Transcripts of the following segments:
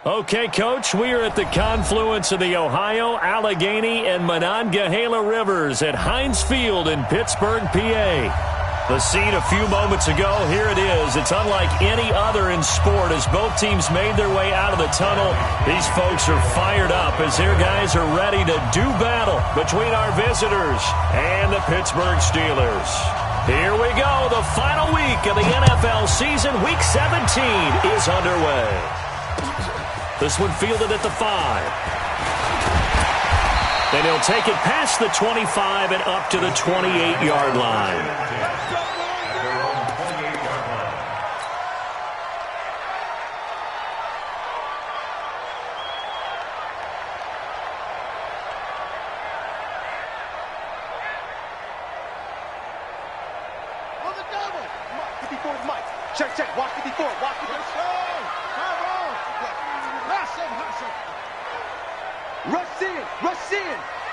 Okay, Coach, we are at the confluence of the Ohio, Allegheny, and Monongahela Rivers at Heinz Field in Pittsburgh, PA. The scene a few moments ago, here it is. It's unlike any other in sport as both teams made their way out of the tunnel. These folks are fired up as their guys are ready to do battle between our visitors and the Pittsburgh Steelers. Here we go. The final week of the NFL season, Week 17, is underway. This one fielded at the 5. Then he'll take it past the 25 and up to the 28-yard line. Check, watch 54, watch 54.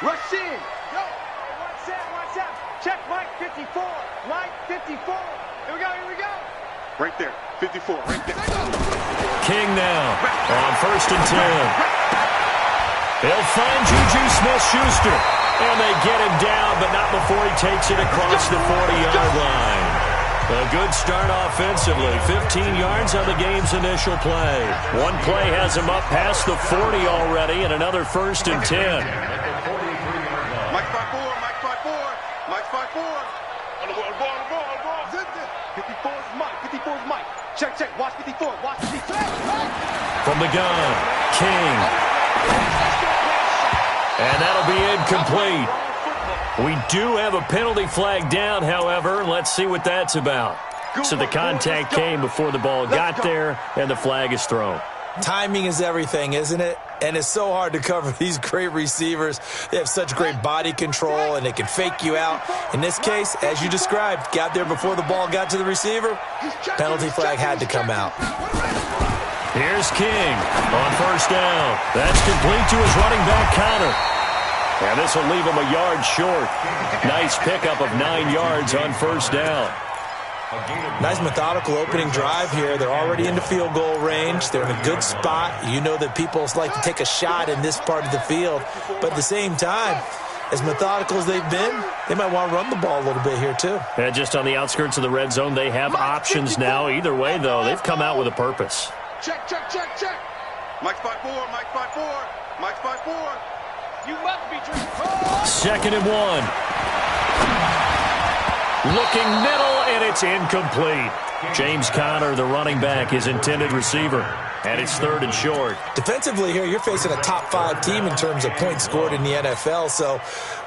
Rush in. Yo, watch out. Check Mike 54, Mike 54. Here we go. Right there, 54, right there. King now on 1st and 10. They'll find Juju Smith-Schuster, and they get him down, but not before he takes it across the 40-yard line. A good start offensively. 15 yards on the game's initial play. One play has him up past the 40 already, and another 1st and 10. Mike 5-4. On the ball. 54 is Mike. Check, watch 54, From the gun, King. And that'll be incomplete. We do have a penalty flag down, however. Let's see what that's about. So the contact came before the ball got there, and the flag is thrown. Timing is everything, isn't it? And it's so hard to cover these great receivers. They have such great body control, and they can fake you out. In this case, as you described, got there before the ball got to the receiver. Penalty flag had to come out. Here's King on 1st down. That's complete to his running back, Connor. And this will leave him a yard short. Nice pickup of 9 yards on 1st down. Nice methodical opening drive here. They're already into field goal range. They're in a good spot. You know that people like to take a shot in this part of the field. But at the same time, as methodical as they've been, they might want to run the ball a little bit here too. And just on the outskirts of the red zone, they have options now. Either way, though, they've come out with a purpose. Check. Mike 5-4. You must be true. 2nd and 1. Looking middle, and it's incomplete. James Conner, the running back, his intended receiver. And it's 3rd and short. Defensively here, you're facing a top 5 team in terms of points scored in the NFL. So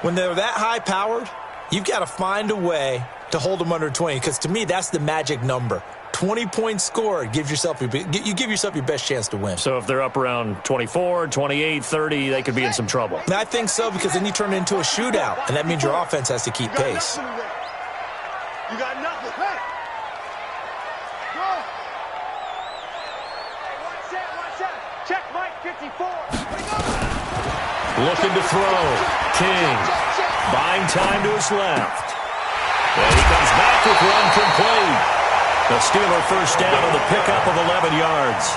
when they're that high-powered, you've got to find a way to hold them under 20. Because to me, that's the magic number. 20 points scored, you give yourself your best chance to win. So if they're up around 24, 28, 30, they could be in some trouble. And I think so, because then you turn it into a shootout, and that means your offense has to keep pace. You got nothing. Hey. Go. Watch out. Check Mike 54. Looking to throw. King. Buying time to his left. And he comes back with one complete. The Steeler 1st down on the pickup of 11 yards.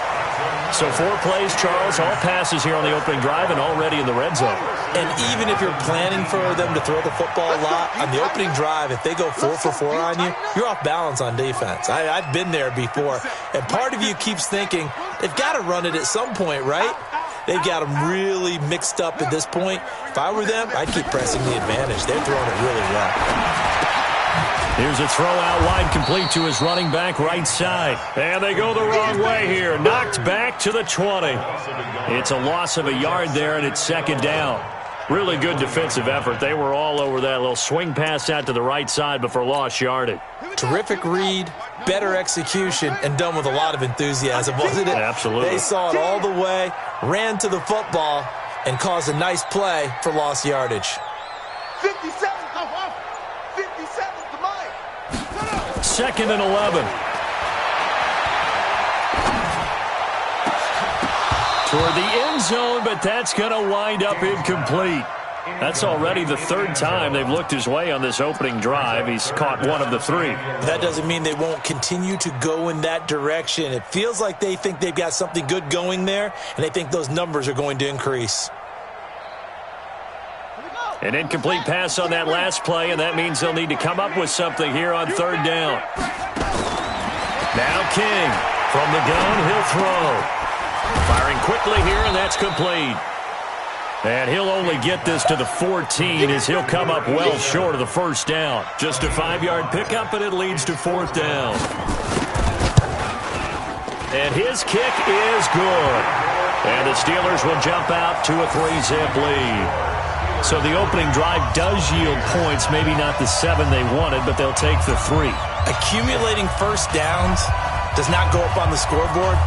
So 4 plays, Charles, all passes here on the opening drive and already in the red zone. And even if you're planning for them to throw the football a lot, on the opening drive, if they go 4 for 4 on you, you're off balance on defense. I've been there before. And part of you keeps thinking, they've got to run it at some point, right? They've got them really mixed up at this point. If I were them, I'd keep pressing the advantage. They're throwing it really well. Here's a throw out wide, complete to his running back right side. And they go the wrong way here. Knocked back to the 20. It's a loss of a yard there, and it's 2nd down. Really good defensive effort. They were all over that little swing pass out to the right side before lost yardage. Terrific read, better execution, and done with a lot of enthusiasm, wasn't it? Absolutely. They saw it all the way, ran to the football, and caused a nice play for lost yardage. 57 to Mike. 2nd and 11. Toward the end zone, but that's going to wind up incomplete. That's already the third time they've looked his way on this opening drive. He's caught one of the three. That doesn't mean they won't continue to go in that direction. It feels like they think they've got something good going there, and they think those numbers are going to increase. An incomplete pass on that last play, and that means they'll need to come up with something here on third down. Now King from the gun, he'll throw. Firing quickly here, and that's complete. And he'll only get this to the 14 as he'll come up well short of the first down. Just a 5-yard pickup, and it leads to fourth down. And his kick is good. And the Steelers will jump out to a 3-zip lead. So the opening drive does yield points, maybe not the 7 they wanted, but they'll take the 3. Accumulating first downs does not go up on the scoreboard,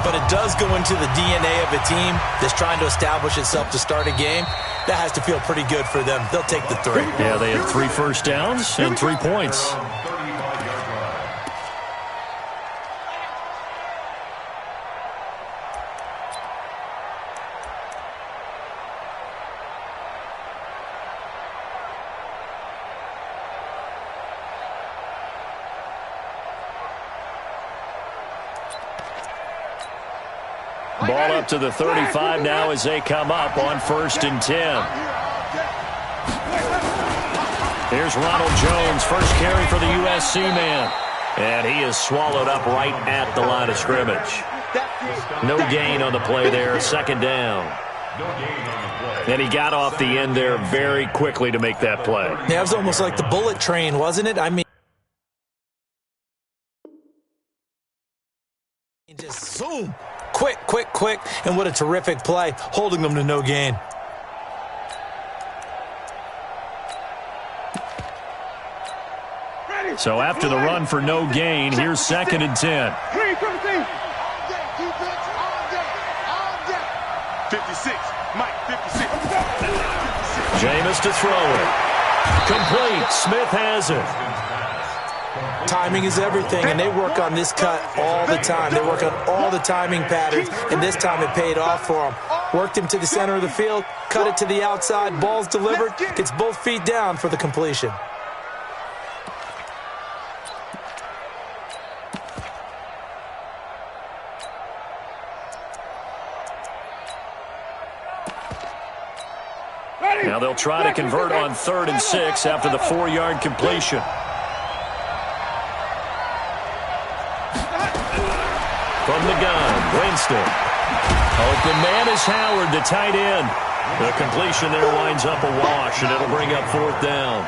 but it does go into the DNA of a team that's trying to establish itself to start a game. That has to feel pretty good for them. They'll take the 3. Yeah, they had 3 first downs and 3 points. Ball up to the 35 now as they come up on 1st and 10. Here's Ronald Jones, first carry for the USC man. And he is swallowed up right at the line of scrimmage. No gain on the play there, 2nd down. And he got off the end there very quickly to make that play. Yeah, it was almost like the bullet train, wasn't it? I mean, just zoom. Quick, quick, quick, and what a terrific play, holding them to no gain. So after the run for no gain, here's 2nd and 10. 56, Mike, 56. Jameis to throw it. Complete. Smith has it. Timing is everything, and they work on this cut all the time. They work on all the timing patterns, and this time it paid off for them. Worked him to the center of the field, cut it to the outside, ball's delivered, gets both feet down for the completion. Now they'll try to convert on 3rd and 6 after the 4-yard completion. From the gun, Winston. Open man is Howard, the tight end. The completion there winds up a wash, and it'll bring up 4th down.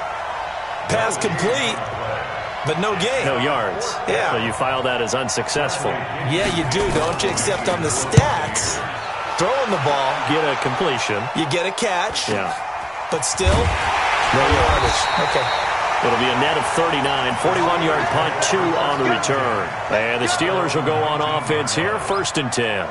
Pass complete, but no gain. No yards. Yeah. So you file that as unsuccessful. Yeah, you do, don't you? Except on the stats, throwing the ball. Get a completion. You get a catch. Yeah. But still, no yardage. Okay. It'll be a net of 39, 41-yard punt, 2 on the return. And the Steelers will go on offense here, 1st and 10.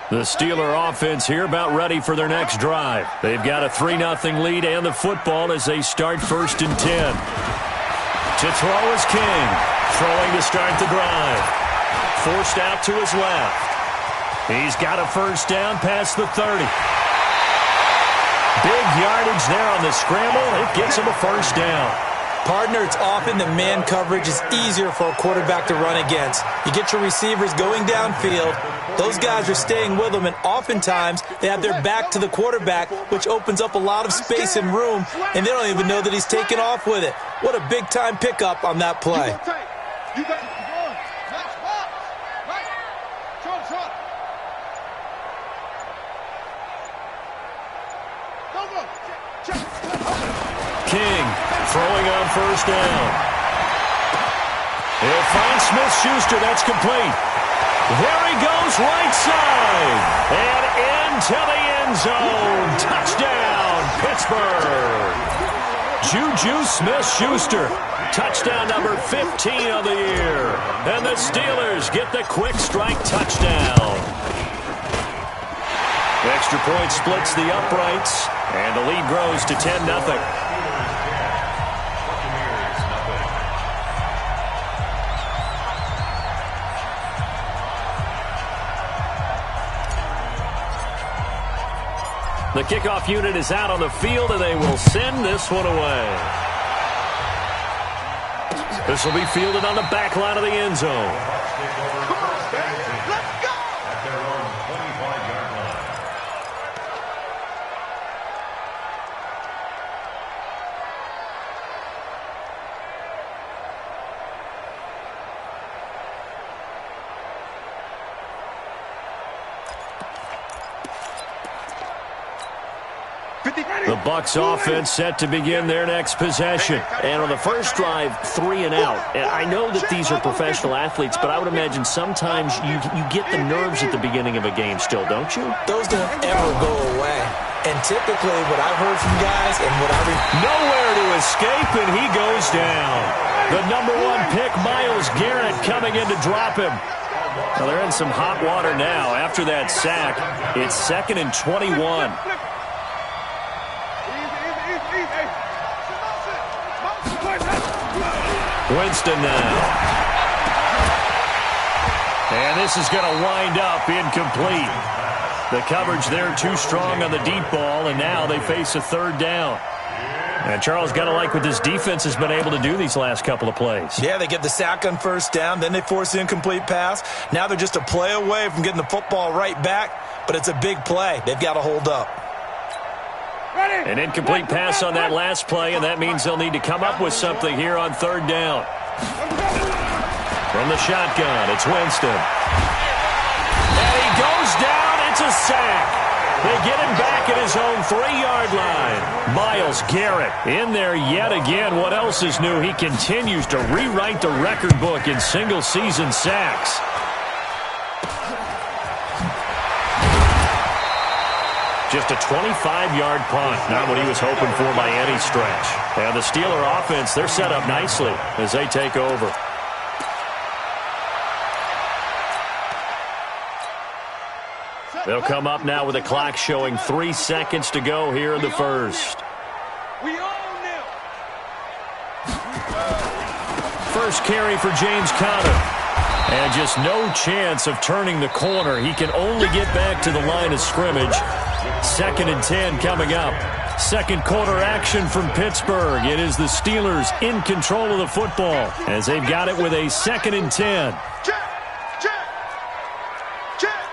The Steeler offense here about ready for their next drive. They've got a 3-0 lead and the football as they start 1st and 10. To throw is King. Throwing to start the drive. Forced out to his left. He's got a first down past the 30. Big yardage there on the scramble. It gets him a first down. Partner, it's often the man coverage is easier for a quarterback to run against. You get your receivers going downfield. Those guys are staying with them, and oftentimes they have their back to the quarterback, which opens up a lot of space and room, and they don't even know that he's taken off with it. What a big-time pickup on that play. King throwing on first down. He'll find Smith-Schuster. That's complete. There he goes, right side. And into the end zone. Touchdown, Pittsburgh. Juju Smith-Schuster. Touchdown number 15 of the year. And the Steelers get the quick strike touchdown. Extra point splits the uprights. And the lead grows to 10-0. The kickoff unit is out on the field, and they will send this one away. This will be fielded on the back line of the end zone. Come on, baby. Let's go. At their own 25-yard line. The Bucs offense set to begin their next possession. And on the first drive, 3 and out. And I know that these are professional athletes, but I would imagine sometimes you get the nerves at the beginning of a game still, don't you? Those don't ever go away. And typically what I've heard from guys and what I nowhere to escape, and he goes down. The number 1 pick, Myles Garrett, coming in to drop him. Well, they're in some hot water now. After that sack, it's 2nd and 21. Winston now. And this is going to wind up incomplete. The coverage there too strong on the deep ball, and now they face a 3rd down. And Charles, got to like what this defense has been able to do these last couple of plays. Yeah, they get the sack on 1st down, then they force the incomplete pass. Now they're just a play away from getting the football right back, but it's a big play. They've got to hold up. An incomplete pass on that last play, and that means they'll need to come up with something here on 3rd down. From the shotgun, it's Winston. And he goes down. It's a sack. They get him back at his own 3-yard line. Myles Garrett in there yet again. What else is new? He continues to rewrite the record book in single-season sacks. Just a 25-yard punt, not what he was hoping for by any stretch. And the Steeler offense, they're set up nicely as they take over. They'll come up now with a clock showing 3 seconds to go here in the first. We own them. First carry for James Conner. And just no chance of turning the corner. He can only get back to the line of scrimmage. 2nd and 10 coming up. Second quarter action from Pittsburgh. It is the Steelers in control of the football as they've got it with a 2nd and 10. Check. Check. Check.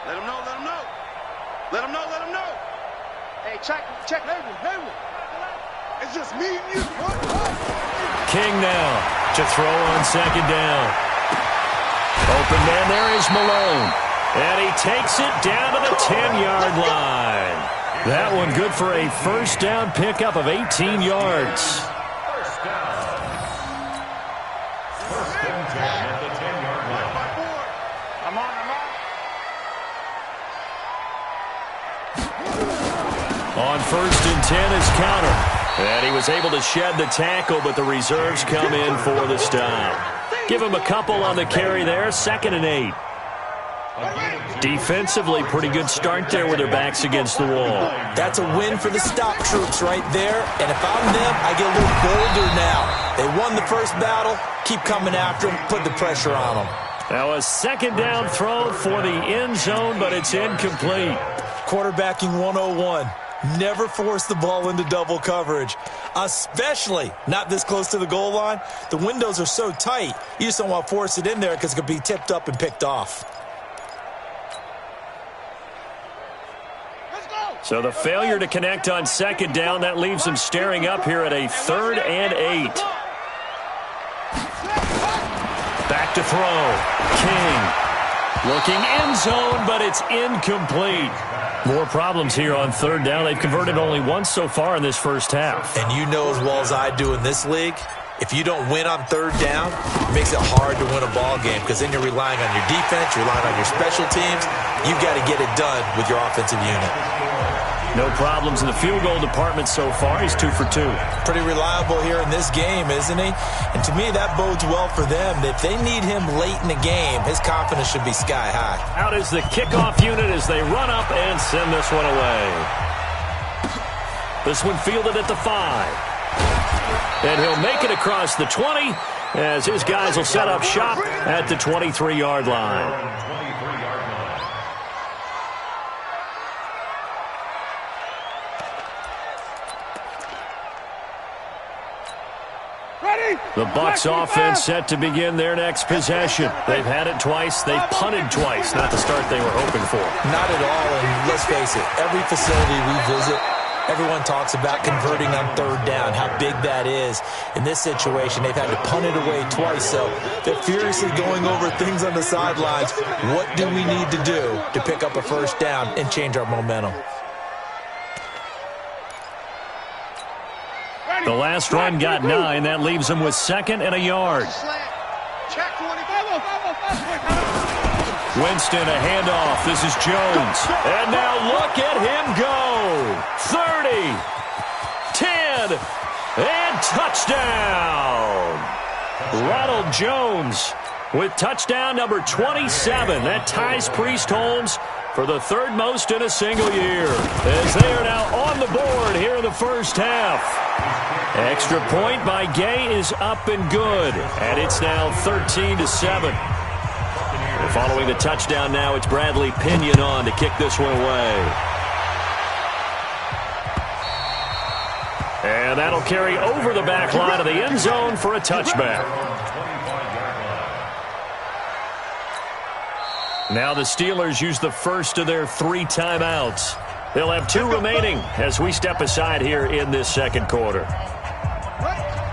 Let him know. Let him know. Let him know. Let him know. Hey, check. It's just me and you. King now to throw on 2nd down. Open man there is Malone. And he takes it down to the 10-yard line. That one good for a 1st down pickup of 18 yards. First down. 1st and 10 at the 10-yard line. I'm on. On 1st and 10 is Conner. And he was able to shed the tackle, but the reserves come in for the stop. Give him a couple on the carry there. 2nd and 8. Defensively, pretty good start there with their backs against the wall. That's a win for the stop troops right there. And if I'm them, I get a little bolder now. They won the first battle. Keep coming after them. Put the pressure on them. Now a 2nd down throw for the end zone, but it's incomplete. Quarterbacking 101. Never force the ball into double coverage, especially not this close to the goal line. The windows are so tight, you just don't want to force it in there because it could be tipped up and picked off. So the failure to connect on 2nd down, that leaves them staring up here at a 3rd and 8. Back to throw. King looking end zone, but it's incomplete. More problems here on 3rd down. They've converted only once so far in this first half. And you know as well as I do in this league, if you don't win on 3rd down, it makes it hard to win a ball game because then you're relying on your defense, you're relying on your special teams. You've got to get it done with your offensive unit. No problems in the field goal department so far. He's 2 for 2. Pretty reliable here in this game, isn't he? And to me, that bodes well for them. If they need him late in the game, his confidence should be sky high. Out is the kickoff unit as they run up and send this one away. This one fielded at the 5. And he'll make it across the 20 as his guys will set up shop at the 23-yard line. The Bucs offense set to begin their next possession. They've had it twice. They've punted twice. Not the start they were hoping for. Not at all, and let's face it, every facility we visit, everyone talks about converting on third down, how big that is. In this situation, they've had to punt it away twice, so they're furiously going over things on the sidelines. What do we need to do to pick up a first down and change our momentum? The last run got 9. That leaves them with 2nd and a yard. Winston, a handoff. This is Jones. And now look at him go. 30, 10, and touchdown. Ronald Jones with touchdown number 27. That ties Priest Holmes for the 3rd most in a single year, as they are now on the board here in the first half. Extra point by Gay is up and good, and it's now 13-7. Following the touchdown now, it's Bradley Pinion on to kick this one away. And that'll carry over the back line of the end zone for a touchback. Now the Steelers use the first of their 3 timeouts. They'll have 2 remaining as we step aside here in this second quarter.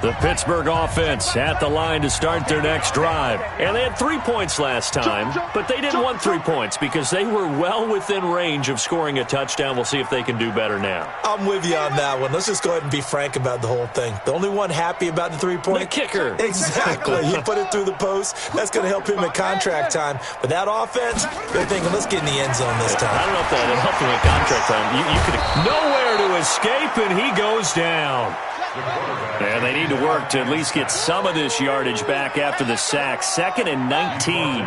The Pittsburgh offense at the line to start their next drive. And they had 3 points last time, but they didn't want 3 points because they were well within range of scoring a touchdown. We'll see if they can do better now. I'm with you on that one. Let's just go ahead and be frank about the whole thing. The only one happy about the 3-point? The kicker. Exactly. He put it through the post. That's going to help him at contract time. But that offense, they're thinking, let's get in the end zone this time. I don't know if that will help him at contract time. You could nowhere to escape, and he goes down. And they need to work to at least get some of this yardage back after the sack. 2nd and 19.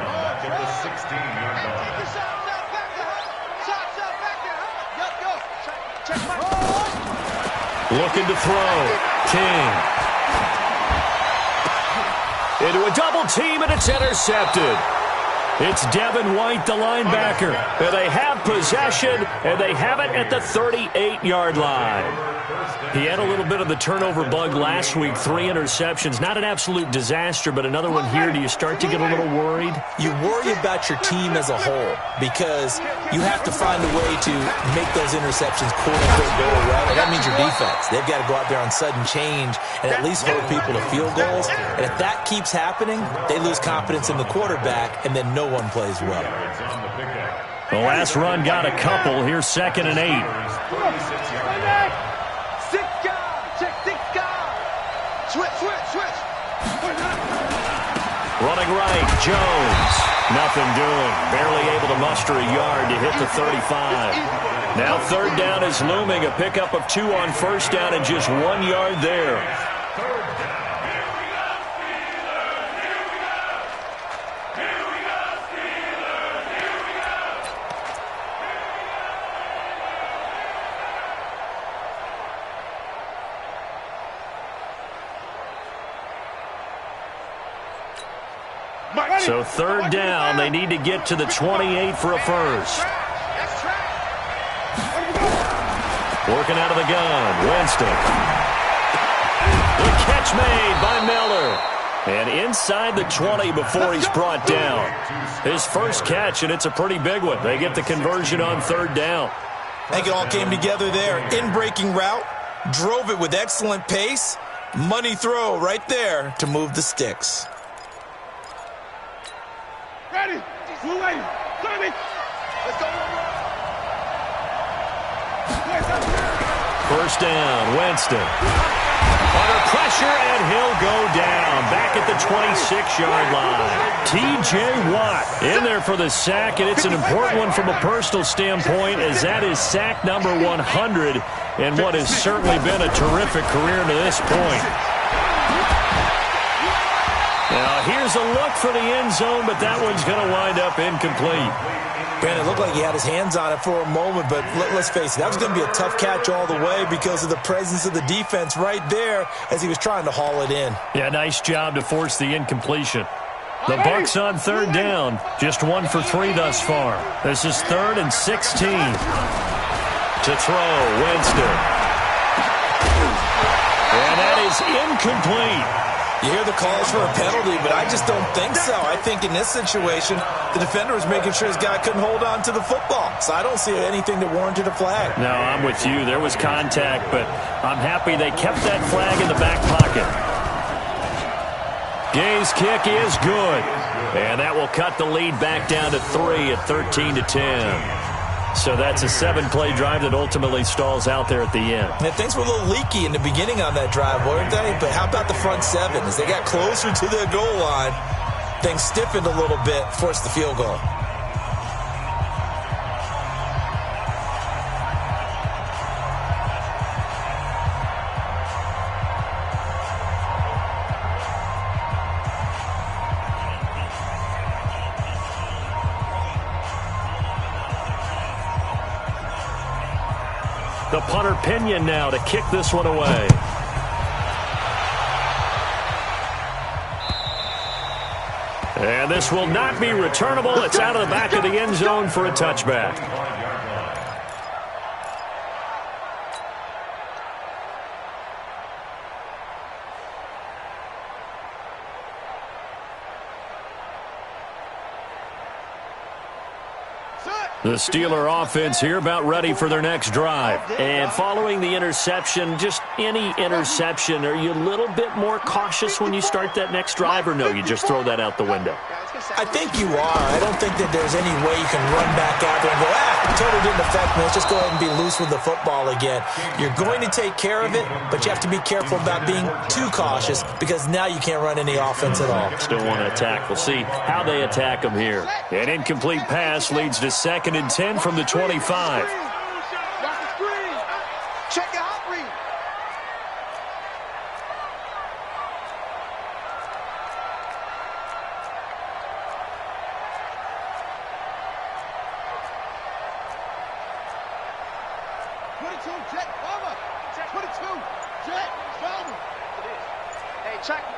Looking to throw. King. Into a double team, and it's intercepted. It's Devin White, the linebacker. And they have possession, and they have it at the 38-yard line. He had a little bit of the turnover bug last week, 3 interceptions. Not an absolute disaster, but another one here. Do you start to get a little worried? You worry about your team as a whole because you have to find a way to make those interceptions quote-unquote go away. And that means your defense. They've got to go out there on sudden change and at least hold people to field goals. And if that keeps happening, they lose confidence in the quarterback, and then no one plays well. The last run got a couple. Here's 2nd and 8. Running right, Jones. Nothing doing. Barely able to muster a yard to hit the 35. Now 3rd down is looming. A pickup of 2 on 1st down and just 1 yard there. So 3rd down, they need to get to the 28 for a first. Working out of the gun, Winston. The catch made by Miller. And inside the 20 before he's brought down. His first catch, and it's a pretty big one. They get the conversion on 3rd down. I think it all came together there. In-breaking route, drove it with excellent pace. Money throw right there to move the sticks. Ready. Blue lane. Let's go. First down, Winston. Under pressure, and he'll go down. Back at the 26-yard line. T.J. Watt in there for the sack, and it's an important one from a personal standpoint, as that is sack number 100 and what has certainly been a terrific career to this point. Now, here's a look for the end zone, but that one's going to wind up incomplete. Brandon, it looked like he had his hands on it for a moment, but let's face it, that was going to be a tough catch all the way because of the presence of the defense right there as he was trying to haul it in. Yeah, nice job to force the incompletion. The Bucs on third down, just 1 for 3 thus far. This is 3rd and 16. To throw, Winston. And that is incomplete. You hear the calls for a penalty, but I just don't think so. I think in this situation, the defender was making sure his guy couldn't hold on to the football. So I don't see anything that warranted a flag. No, I'm with you. There was contact, but I'm happy they kept that flag in the back pocket. Gay's kick is good. And that will cut the lead back down to 3 at 13-10. So that's a 7-play drive that ultimately stalls out there at the end. And things were a little leaky in the beginning on that drive, weren't they? But how about the front 7? As they got closer to their goal line, things stiffened a little bit, forced the field goal. The punter Pinion now to kick this one away. And this will not be returnable. It's out of the back of the end zone for a touchback. The Steeler offense here about ready for their next drive. And following the interception, just any interception, are you a little bit more cautious when you start that next drive, or no, you just throw that out the window? I think you are. I don't think that there's any way you can run back out there and go, total didn't affect me. Let's just go ahead and be loose with the football again. You're going to take care of it, but you have to be careful about being too cautious because now you can't run any offense at all. Still want to attack. We'll see how they attack them here. An incomplete pass leads to 2nd and 10 from the 25. Check it out, read.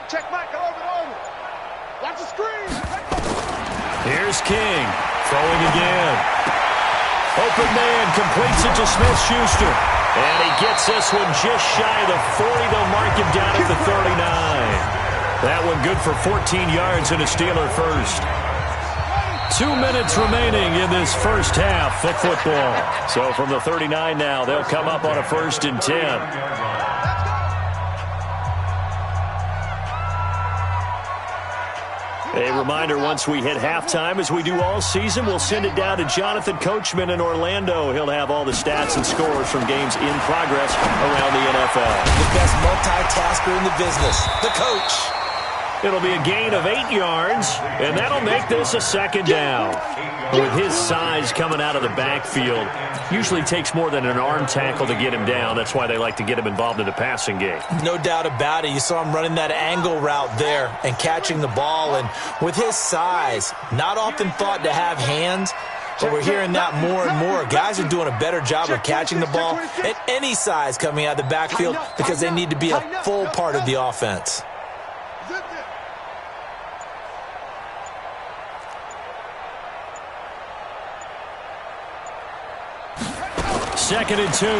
Check Mike, go over. Watch the screen. Here's King, throwing again. Open man, completes it to Smith-Schuster. And he gets this one just shy of the 40. They'll mark him down at the 39. That one good for 14 yards and a Steeler first. 2 minutes remaining in this first half of football. So from the 39 now, they'll come up on a 1st and 10. A reminder, once we hit halftime, as we do all season, we'll send it down to Jonathan Coachman in Orlando. He'll have all the stats and scores from games in progress around the NFL. The best multitasker in the business, the coach. It'll be a gain of 8 yards, and that'll make this a 2nd down. With his size coming out of the backfield, usually takes more than an arm tackle to get him down. That's why they like to get him involved in the passing game. No doubt about it. You saw him running that angle route there and catching the ball. And with his size, not often thought to have hands, but we're hearing that more and more. Guys are doing a better job of catching the ball at any size coming out of the backfield because they need to be a full part of the offense. 2nd and 2.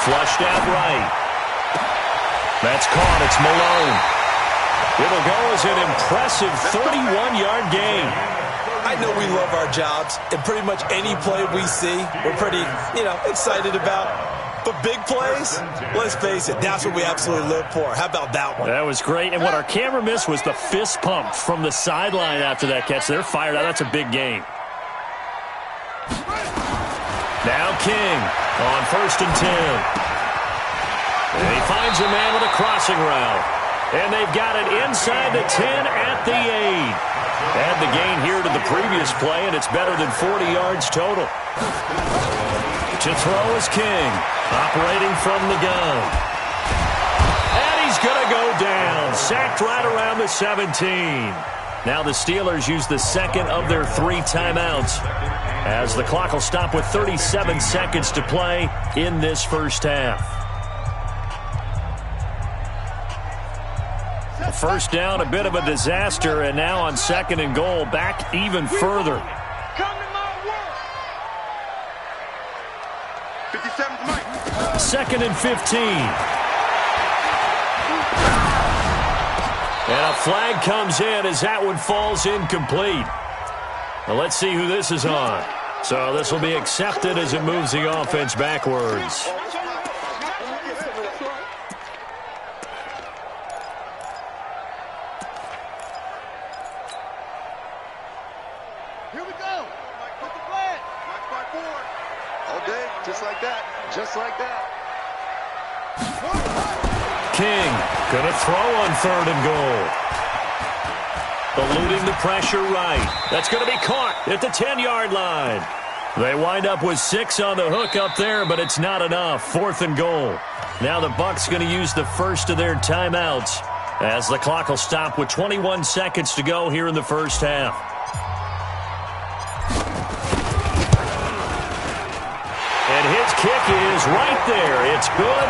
Flushed out right. That's caught. It's Malone. It'll go as an impressive 31-yard gain. I know we love our jobs, and pretty much any play we see, we're pretty, excited about. But big plays, let's face it, that's what we absolutely live for. How about that one? That was great. And what our camera missed was the fist pump from the sideline after that catch. They're fired out. That's a big gain. Now King on 1st and 10. And he finds a man with a crossing route. And they've got it inside the 10 at the 8. Add the gain here to the previous play, and it's better than 40 yards total. To throw is King, operating from the gun. And he's going to go down, sacked right around the 17. Now the Steelers use the second of their 3 timeouts, as the clock will stop with 37 seconds to play in this first half. First down, a bit of a disaster, and now on 2nd and goal, back even further. Come to my work. 57's Mike. 2nd and 15. And a flag comes in as that one falls incomplete. Well, let's see who this is on. So this will be accepted as it moves the offense backwards. Here we go. Mike, put the flag. Mike by 4. All day, just like that. Just like that. King going to throw on 3rd and goal. Eluding the pressure right. That's going to be caught at the 10-yard line. They wind up with 6 on the hook up there, but it's not enough. 4th and goal. Now the Bucs going to use the first of their timeouts, as the clock will stop with 21 seconds to go here in the first half. And his kick is right there. It's good,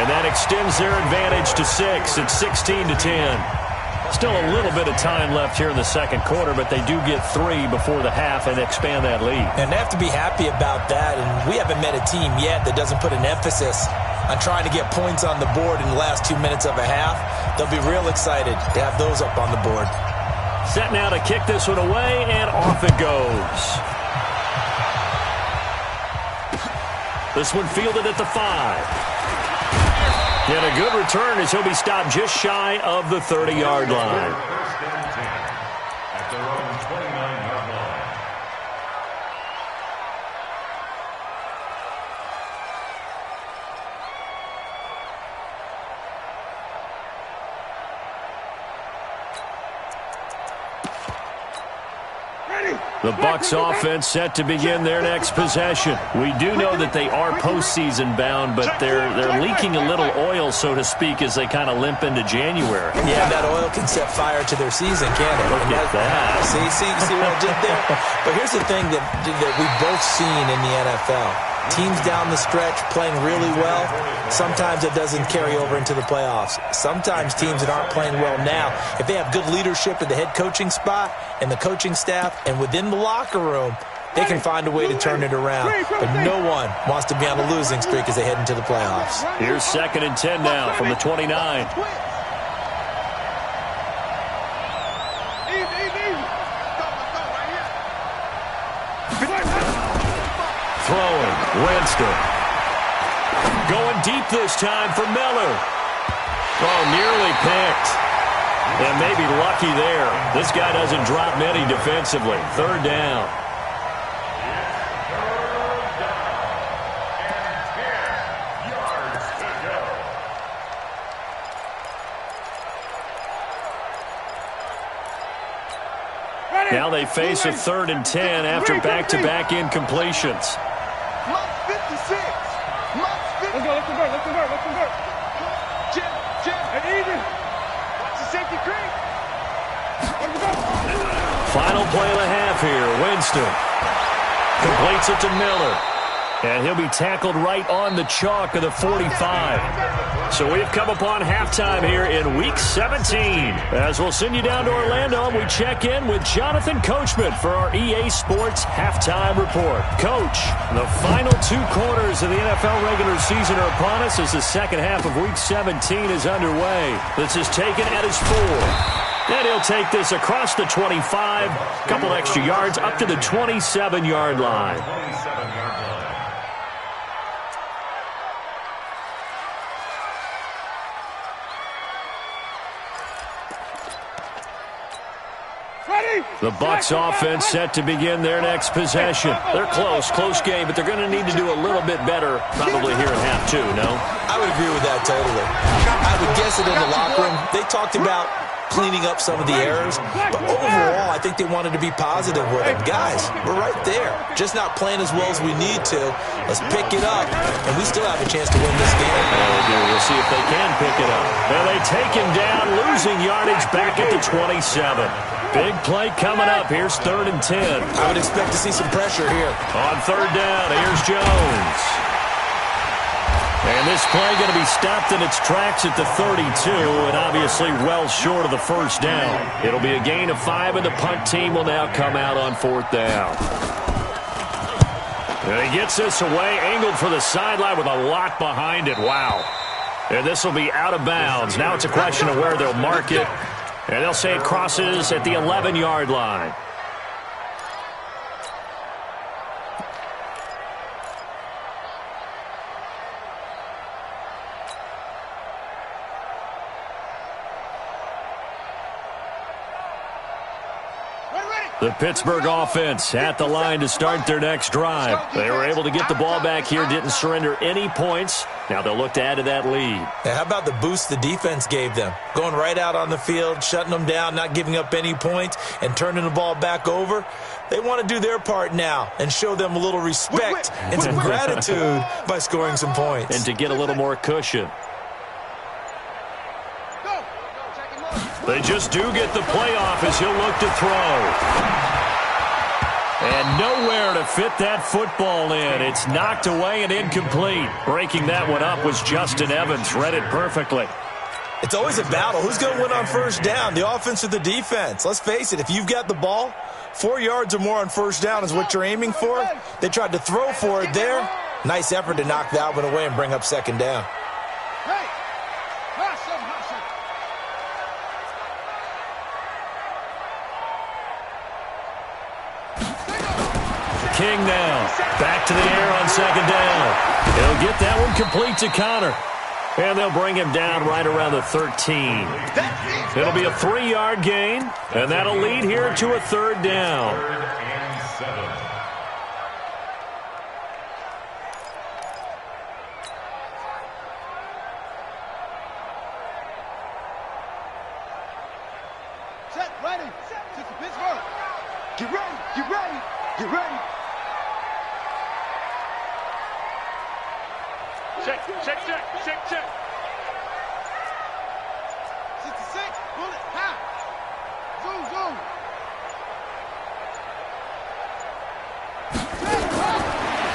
and that extends their advantage to 6. It's 16-10. Still a little bit of time left here in the second quarter, but they do get 3 before the half and expand that lead. And they have to be happy about that, and we haven't met a team yet that doesn't put an emphasis on trying to get points on the board in the last 2 minutes of a half. They'll be real excited to have those up on the board. Set now to kick this one away, and off it goes. This one fielded at the 5. And a good return as he'll be stopped just shy of the 30-yard line. First and 10 at their own 29-yard line. The Bucs offense set to begin their next possession. We do know that they are postseason bound, but they're leaking a little oil, so to speak, as they kind of limp into January. Yeah, that oil can set fire to their season, can't it? Look at that. See what I did there? But here's the thing that we've both seen in the NFL. Teams down the stretch playing really well, sometimes it doesn't carry over into the playoffs. Sometimes teams that aren't playing well now, if they have good leadership at the head coaching spot and the coaching staff and within the locker room, they can find a way to turn it around. But no one wants to be on a losing streak as they head into the playoffs. Here's 2nd and 10 now from the 29. Throwing, Winston. Going deep this time for Miller. Oh, nearly picked. And maybe lucky there. This guy doesn't drop many defensively. 3rd down. Now they face a 3rd and 10 after back-to-back incompletions. Mike 56. Mike 50. Let's convert. Jim. And even. Watch the safety creep. Final play of the half here. Winston completes it to Miller. And he'll be tackled right on the chalk of the 45. So we've come upon halftime here in Week 17. As we'll send you down to Orlando, we check in with Jonathan Coachman for our EA Sports Halftime Report. Coach, the final 2 quarters of the NFL regular season are upon us as the second half of Week 17 is underway. This is taken at his 4. And he'll take this across the 25, a couple extra yards up to the 27-yard line. 27-yard line. Ready? The Bucs offense set to begin their next possession. They're close game, but they're going to need to do a little bit better probably here at half two, no? I would agree with that totally. I would guess that in the locker room, they talked about cleaning up some of the errors, but overall, I think they wanted to be positive with them. Guys, we're right there. Just not playing as well as we need to. Let's pick it up, and we still have a chance to win this game. Yeah, we do. We'll see if they can pick it up. And they take him down, losing yardage back at the 27. Big play coming up. Here's 3rd and 10. I would expect to see some pressure here. On 3rd down, here's Jones. And this play going to be stopped in its tracks at the 32, and obviously well short of the first down. It'll be a gain of 5, and the punt team will now come out on 4th down. And he gets this away, angled for the sideline with a lot behind it. Wow. And this will be out of bounds. Now it's a question of where they'll mark it, and they'll say it crosses at the 11-yard line. The Pittsburgh offense at the line to start their next drive. They were able to get the ball back here, didn't surrender any points. Now they'll look to add to that lead. Now, how about the boost the defense gave them? Going right out on the field, shutting them down, not giving up any points, and turning the ball back over. They want to do their part now and show them a little respect and some gratitude by scoring some points. And to get a little more cushion. They just do get the playoff as he'll look to throw. And nowhere to fit that football in. It's knocked away and incomplete. Breaking that one up was Justin Evans. Read it perfectly. It's always a battle. Who's going to win on first down, the offense or the defense? Let's face it, if you've got the ball, 4 yards or more on first down is what you're aiming for. They tried to throw for it there. Nice effort to knock that one away and bring up 2nd down. King now. Back to the air on 2nd down. He'll get that one complete to Connor. And they'll bring him down right around the 13. It'll be a 3-yard gain, and that'll lead here to a 3rd down. 3rd and 7. Set, ready. Set to Pittsburgh. Get ready, get ready, get ready. Check. 66, bullet, high. Zoom.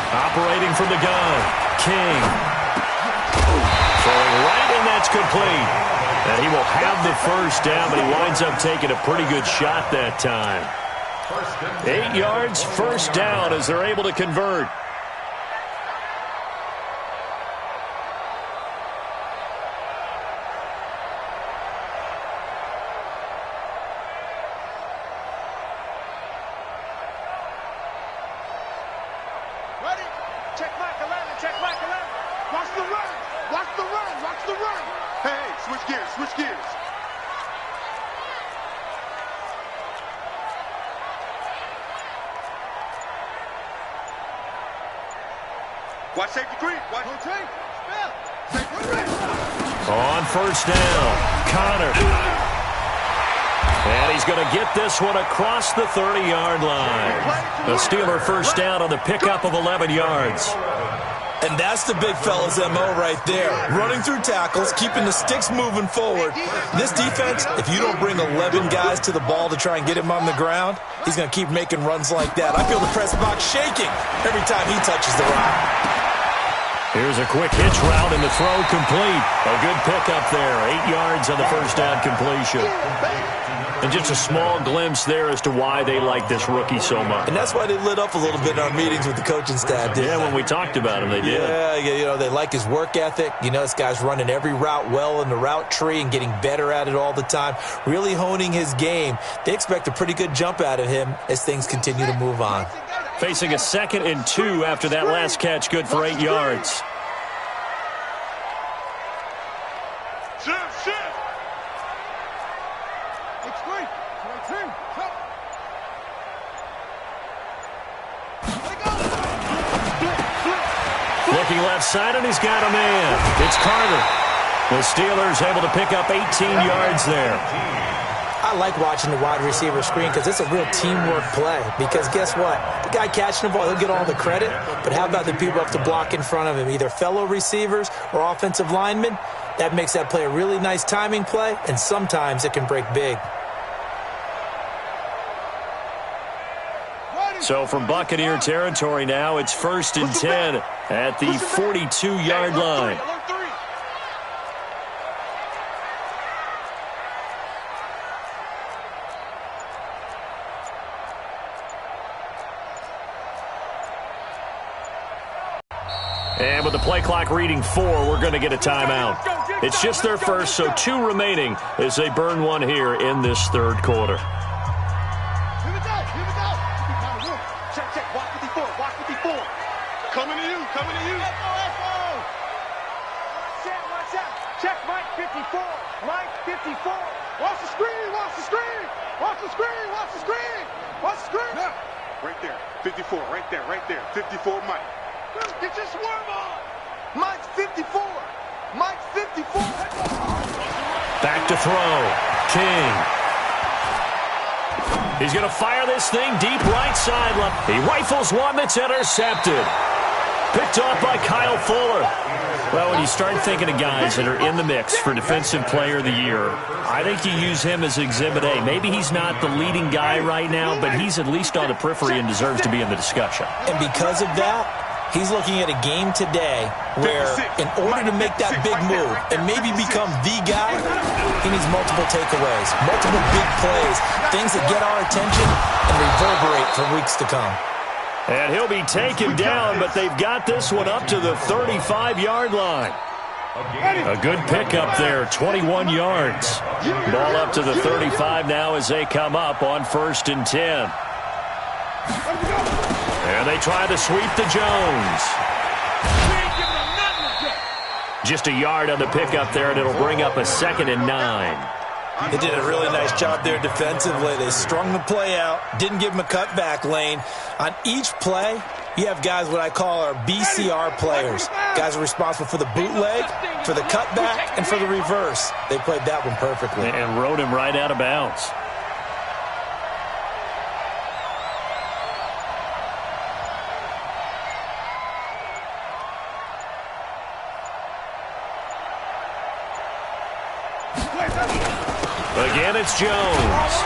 Operating from the gun, King. Throwing right, and that's complete. And he will have the first down, but he winds up taking a pretty good shot that time. 8 yards, first down as they're able to convert. Ready? Check Mike 11, check Mike 11. Watch the run, watch the run, watch the run. Hey, switch gears. Watch safety green. Watch. On first down, Connor. And he's going to get this one across the 30-yard line. The Steeler first down on the pickup of 11 yards. And that's the big fella's MO right there. Running through tackles, keeping the sticks moving forward. This defense, if you don't bring 11 guys to the ball to try and get him on the ground, he's going to keep making runs like that. I feel the press box shaking every time he touches the rock. Here's a quick hitch route and the throw complete. A good pickup there. 8 yards on the first down completion. And just a small glimpse there as to why they like this rookie so much. And that's why they lit up a little bit in our meetings with the coaching staff. Yeah, when we talked about him, they did. Yeah, you know, they like his work ethic. You know, this guy's running every route well in the route tree and getting better at it all the time. Really honing his game. They expect a pretty good jump out of him as things continue to move on. Facing a 2nd and 2 after that last catch, good for 8 yards. Shift. It's great. Looking left side, and he's got a man. It's Carter. The Steelers able to pick up 18 yards there. I like watching the wide receiver screen because it's a real teamwork play. Because guess what? The guy catching the ball, he'll get all the credit. But how about the people up to block in front of him, either fellow receivers or offensive linemen? That makes that play a really nice timing play, and sometimes it can break big. So from Buccaneer territory now, it's 1st and 10 at the 42-yard line. And with the play clock reading 4, we're going to get a timeout. It's just their first, so 2 remaining as they burn one here in this third quarter. Here we go. Check. Watch 54. Coming to you. Echo. Watch out. Check Mike 54. Watch the screen. Right there. 54. Right there. 54 Mike. Get your swarm on. Mike's 54. Back to throw. King. He's going to fire this thing deep right sideline. He rifles one that's intercepted. Picked off by Kyle Fuller. Well, when you start thinking of guys that are in the mix for Defensive Player of the Year, I think you use him as Exhibit A. Maybe he's not the leading guy right now, but he's at least on the periphery and deserves to be in the discussion. And because of that, he's looking at a game today where, in order to make that big move and maybe become the guy, he needs multiple takeaways, multiple big plays, things that get our attention and reverberate for weeks to come. And he'll be taken down, but they've got this one up to the 35-yard line. A good pickup there, 21 yards. Ball up to the 35 now as they come up on 1st and 10. And they try to sweep to Jones. Just a yard on the pickup there, and it'll bring up a 2nd and 9. They did a really nice job there defensively. They strung the play out, didn't give him a cutback lane. On each play, you have guys what I call our BCR players. Guys are responsible for the bootleg, for the cutback, and for the reverse. They played that one perfectly. And rode him right out of bounds. Again, it's Jones.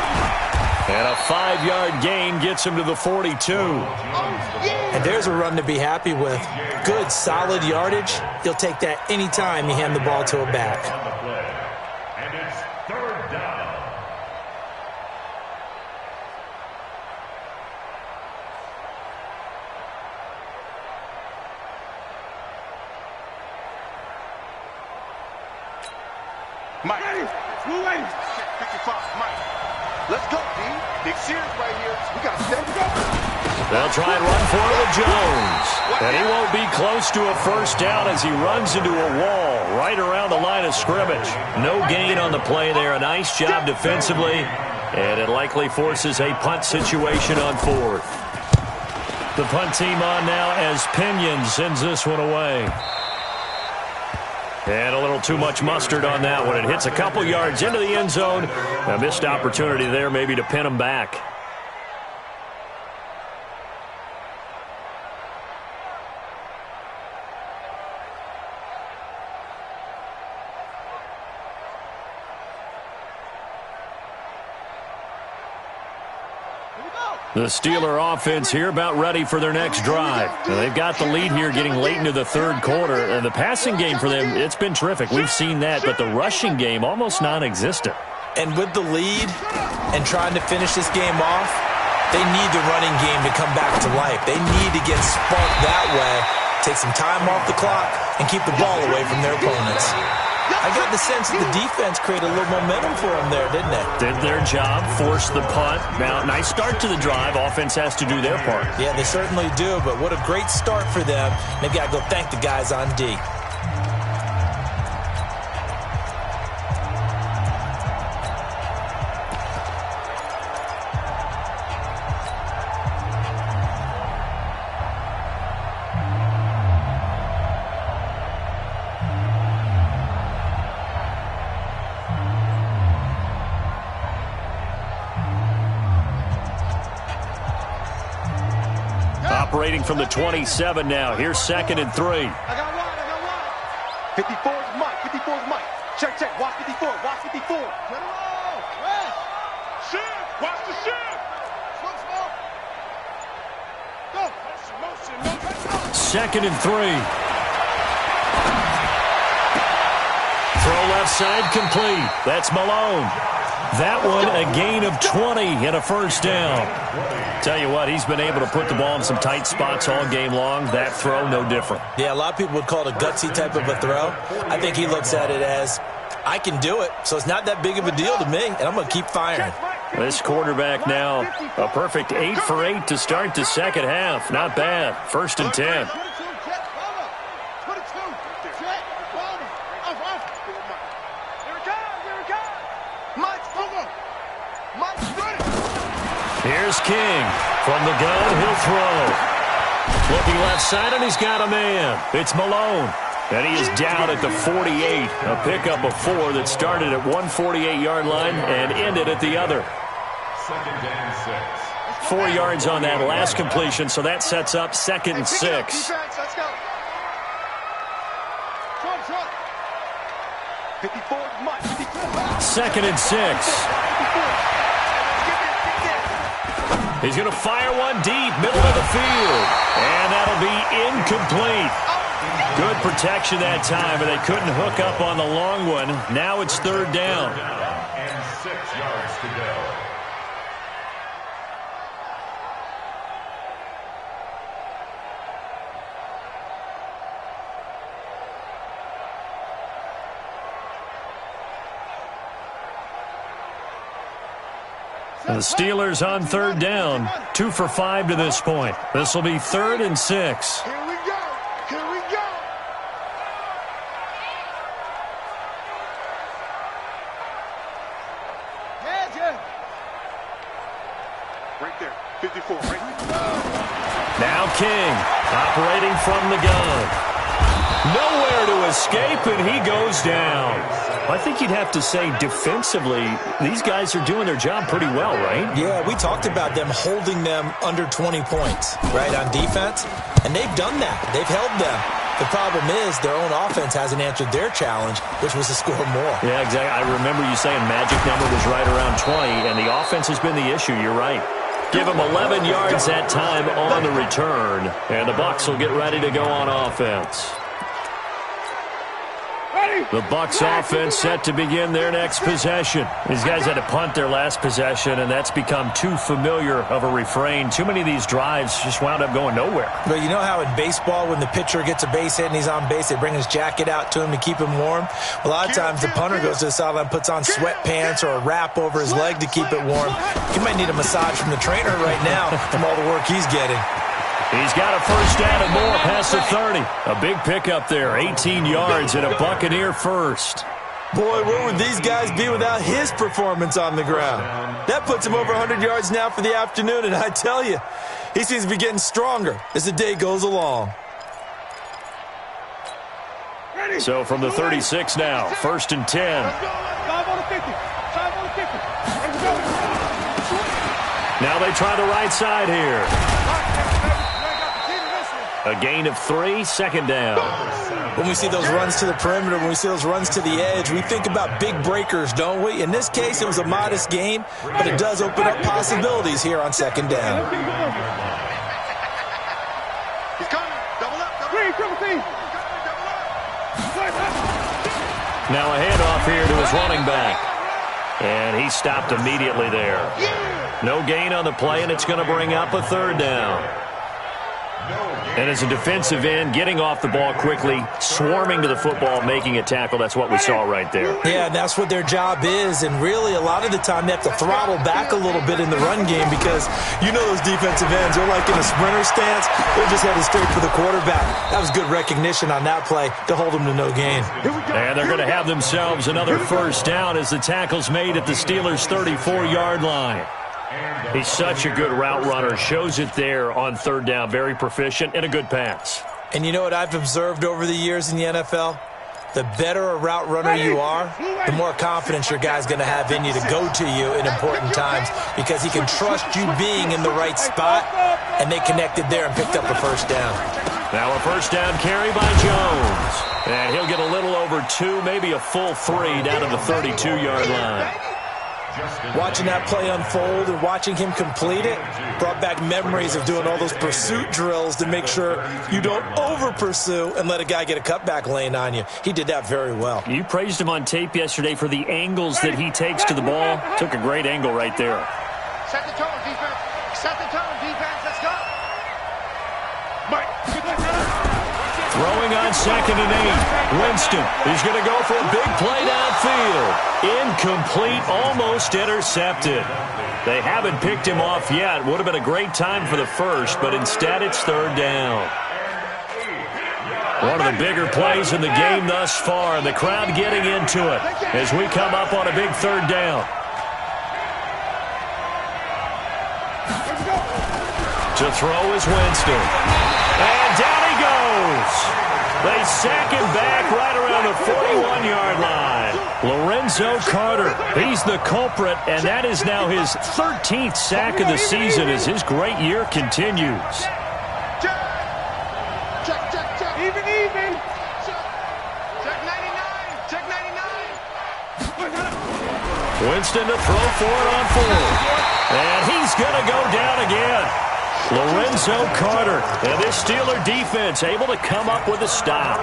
And a 5-yard gain gets him to the 42. And there's a run to be happy with. Good, solid yardage. You'll take that any time you hand the ball to a back. And it's 3rd down. Mike. We're waiting. 55, Mike. Let's go, D. Big series right here. We got to step up. They'll try and run for it with Jones. And he won't be close to a 1st down as he runs into a wall right around the line of scrimmage. No gain on the play there. A nice job defensively. And it likely forces a punt situation on 4th. The punt team on now as Pinion sends this one away. And a little too much mustard on that one. It hits a couple yards into the end zone. A missed opportunity there maybe to pin him back. The Steeler offense here about ready for their next drive. Now, they've got the lead here getting late into the 3rd quarter. And the passing game for them, it's been terrific. We've seen that, but the rushing game almost non-existent. And with the lead and trying to finish this game off, they need the running game to come back to life. They need to get sparked that way, take some time off the clock, and keep the ball away from their opponents. I got the sense that the defense created a little momentum for them there, didn't they? Did their job, forced the punt. Now, nice start to the drive. Offense has to do their part. Yeah, they certainly do, but what a great start for them. They've got to go thank the guys on D. operating from the 27 now. Here's 2nd and 3. I got one. 54 is Mike. 54 is Mike. Check, check. Watch 54. Watch 54. Get it all. Rest. Shift. Watch the shift. Slow, slow. Go. Motion, motion. 2nd and 3. Throw left side complete. That's Malone. That one a gain of 20 and a first down. Tell you what, he's been able to put the ball in some tight spots all game long. That throw, no different. Yeah, a lot of people would call it a gutsy type of a throw. I think he looks at it as, I can do it, so it's not that big of a deal to me, and I'm going to keep firing. This quarterback now, a perfect 8 for 8 to start the second half. Not bad. 1st and 10. Here's King. From the gun, he'll throw. Looking left side, and he's got a man. It's Malone. And he is down at the 48. A pickup of 4 that started at 148-yard line and ended at the other. 2nd and 6. 4 yards on that last completion, so that sets up 2nd and 6. Let's go. 54 is Mike. 2nd and 6. He's going to fire one deep, middle of the field. And that'll be incomplete. Good protection that time, but they couldn't hook up on the long one. Now it's 3rd down. And 6 yards to go. The Steelers on 3rd down. 2 for 5 to this point. This will be 3rd and 6. Here we go. Here we go. Right there. 54. Right there. Now King operating from the gun. Nowhere to escape, and he goes down. I think you'd have to say defensively, these guys are doing their job pretty well, right? Yeah, we talked about them holding them under 20 points, right, on defense. And they've done that. They've held them. The problem is their own offense hasn't answered their challenge, which was to score more. Yeah, exactly. I remember you saying magic number was right around 20, and the offense has been the issue. You're right. Give them 11 yards that time on the return, and the Bucs will get ready to go on offense. The Bucs offense set to begin their next possession. These guys had to punt their last possession, and that's become too familiar of a refrain. Too many of these drives just wound up going nowhere. But you know how in baseball, when the pitcher gets a base hit and he's on base, they bring his jacket out to him to keep him warm? A lot of times the punter goes to the sideline, puts on sweatpants or a wrap over his leg to keep it warm. He might need a massage from the trainer right now from all the work he's getting. He's got a first down and more past the 30. A big pickup there, 18 yards and a Buccaneer first. Boy, where would these guys be without his performance on the ground? That puts him over 100 yards now for the afternoon, and I tell you, he seems to be getting stronger as the day goes along. So from the 36 now, 1st and 10. Now they try the right side here. A gain of 3, 2nd down. When we see those runs to the perimeter, when we see those runs to the edge, we think about big breakers, don't we? In this case, it was a modest gain, but it does open up possibilities here on 2nd down. He's coming. Double up. Double up. Now a handoff here to his running back. And he stopped immediately there. No gain on the play, and it's going to bring up a 3rd down. And as a defensive end, getting off the ball quickly, swarming to the football, making a tackle, that's what we saw right there. Yeah, and that's what their job is. And really, a lot of the time, they have to throttle back a little bit in the run game because you know those defensive ends, they're like in a sprinter stance. They're just headed straight for the quarterback. That was good recognition on that play to hold them to no gain. And they're going to have themselves another first down as the tackle's made at the Steelers' 34-yard line. He's such a good route runner. Shows it there on 3rd down. Very proficient and a good pass. And you know what I've observed over the years in the NFL? The better a route runner you are, the more confidence your guy's going to have in you to go to you in important times because he can trust you being in the right spot and they connected there and picked up a first down. Now a first down carry by Jones. And he'll get a little over 2, maybe a full 3 down to the 32-yard line. Watching that play unfold and watching him complete it brought back memories of doing all those pursuit drills to make sure you don't over-pursue and let a guy get a cutback lane on you. He did that very well. You praised him on tape yesterday for the angles that he takes to the ball. Took a great angle right there. Set the tone, defense. Set the tone, defense. Let's go. Mike. Throwing on 2nd and 8. Winston is going to go for a big play downfield. Incomplete, almost intercepted. They haven't picked him off yet. Would have been a great time for the first, but instead it's 3rd down. One of the bigger plays in the game thus far, and the crowd getting into it as we come up on a big 3rd down. To throw is Winston. And down he goes. They sack him back right around the 41-yard line. Lorenzo Carter, he's the culprit, and that is now his 13th sack of the season as his great year continues. Check. Even. Check 99. Check 99. Winston to throw for it on 4th. And he's going to go down again. Lorenzo Carter, and this Steeler defense able to come up with a stop.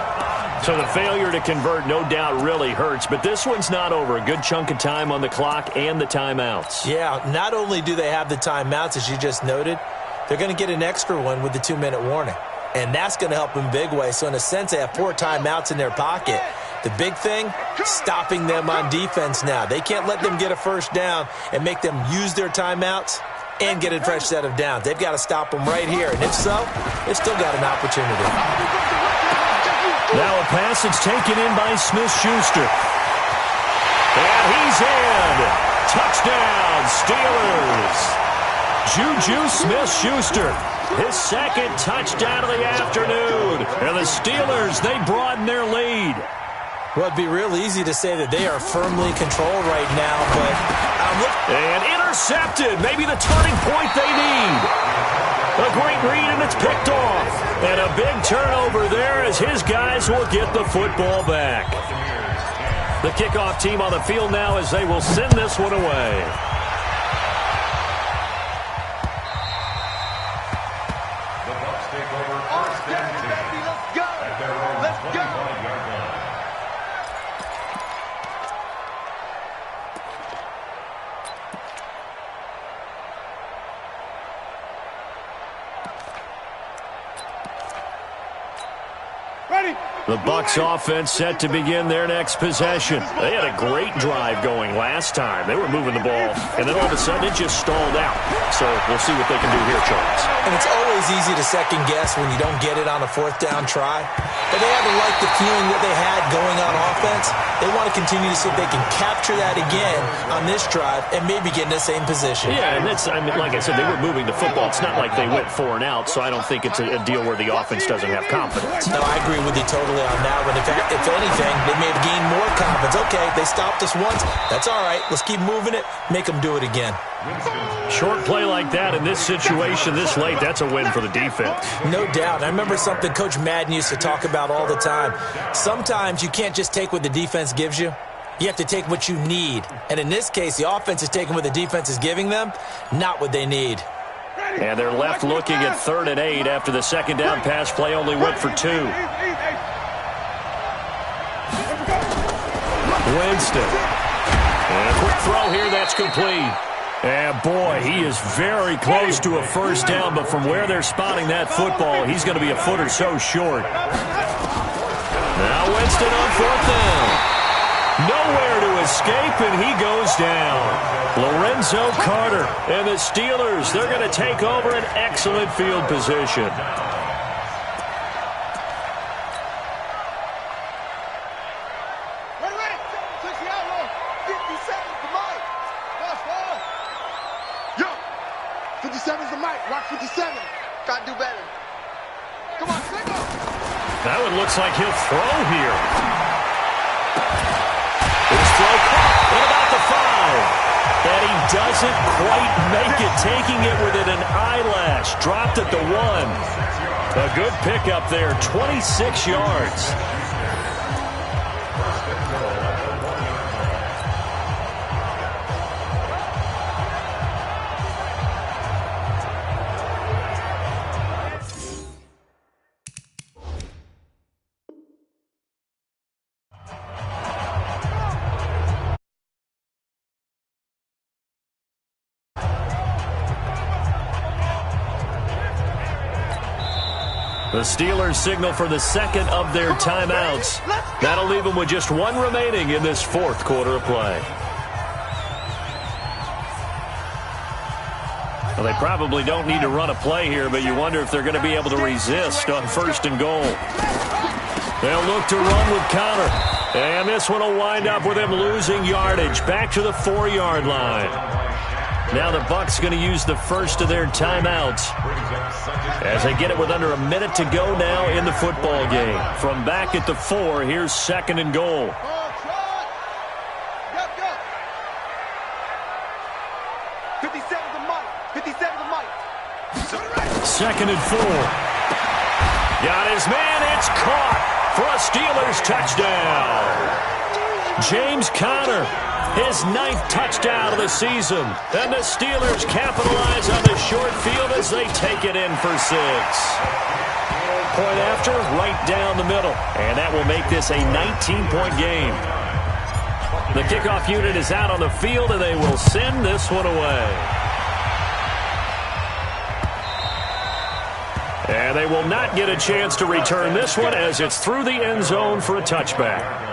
So the failure to convert no doubt really hurts, but this one's not over. A good chunk of time on the clock and the timeouts. Yeah, not only do they have the timeouts, as you just noted, they're going to get an extra one with the 2-minute warning. And that's going to help in big way. So in a sense, they have 4 timeouts in their pocket. The big thing, stopping them on defense now. They can't let them get a first down and make them use their timeouts and get a fresh set of downs. They've got to stop them right here. And if so, they've still got an opportunity. Now a pass that's taken in by Smith-Schuster. And he's in. Touchdown, Steelers. Juju Smith-Schuster, his 2nd touchdown of the afternoon. And the Steelers, they broaden their lead. Well, it'd be real easy to say that they are firmly controlled right now, but and intercepted. Maybe the turning point they need. A great read, and it's picked off. And a big turnover there as his guys will get the football back. The kickoff team on the field now as they will send this one away. The Bucs take over 1st and 10. Let's go. At their own Let's go. 21-yard line. Ready. The Bucs offense set to begin their next possession. They had a great drive going last time. They were moving the ball, and then all of a sudden it just stalled out. So we'll see what they can do here, Charles. And it's always easy to second guess when you don't get it on a 4th down try. But they haven't liked the feeling that they had going on offense. They want to continue to see if they can capture that again on this drive and maybe get in the same position. Yeah, and that's, I mean, like I said, they were moving the football. It's not like they went 4 and out, so I don't think it's a deal where the offense doesn't have confidence. No, I agree with you totally on that one. If anything, they may have gained more confidence. Okay, they stopped us once. That's all right. Let's keep moving it. Make them do it again. Short play like that in this situation this late, that's a win for the defense. No doubt. I remember something Coach Madden used to talk about all the time. Sometimes you can't just take what the defense gives you. You have to take what you need. And in this case, the offense is taking what the defense is giving them, not what they need. And they're left looking at 3rd and 8 after the 2nd down pass play only went for 2. Winston. And a quick throw here, that's complete. And boy, he is very close to a first down, but from where they're spotting that football, he's going to be a foot or so short. Now Winston on 4th down. Nowhere to escape, and he goes down. Lorenzo Carter and the Steelers, they're going to take over an excellent field position. That one looks like he'll throw here. His throw caught at about the 5. And he doesn't quite make it, taking it within an eyelash. Dropped at the 1. A good pickup there, 26 yards. The Steelers signal for the second of their timeouts. That'll leave them with just one remaining in this fourth quarter of play. Well, they probably don't need to run a play here, but you wonder if they're going to be able to resist on 1st and goal. They'll look to run with Connor. And this one will wind up with him losing yardage. Back to the 4-yard line. Now the Bucs going to use the first of their timeouts as they get it with under a minute to go now in the football game. From back at the 4, here's 2nd and goal. 57 to Mike. 57 to Mike. 2nd and 4. Got his man. It's caught for a Steelers touchdown. James Conner, his 9th touchdown of the season. And the Steelers capitalize on the short field as they take it in for 6. Point after, right down the middle. And that will make this a 19-point game. The kickoff unit is out on the field, and they will send this one away. And they will not get a chance to return this one as it's through the end zone for a touchback.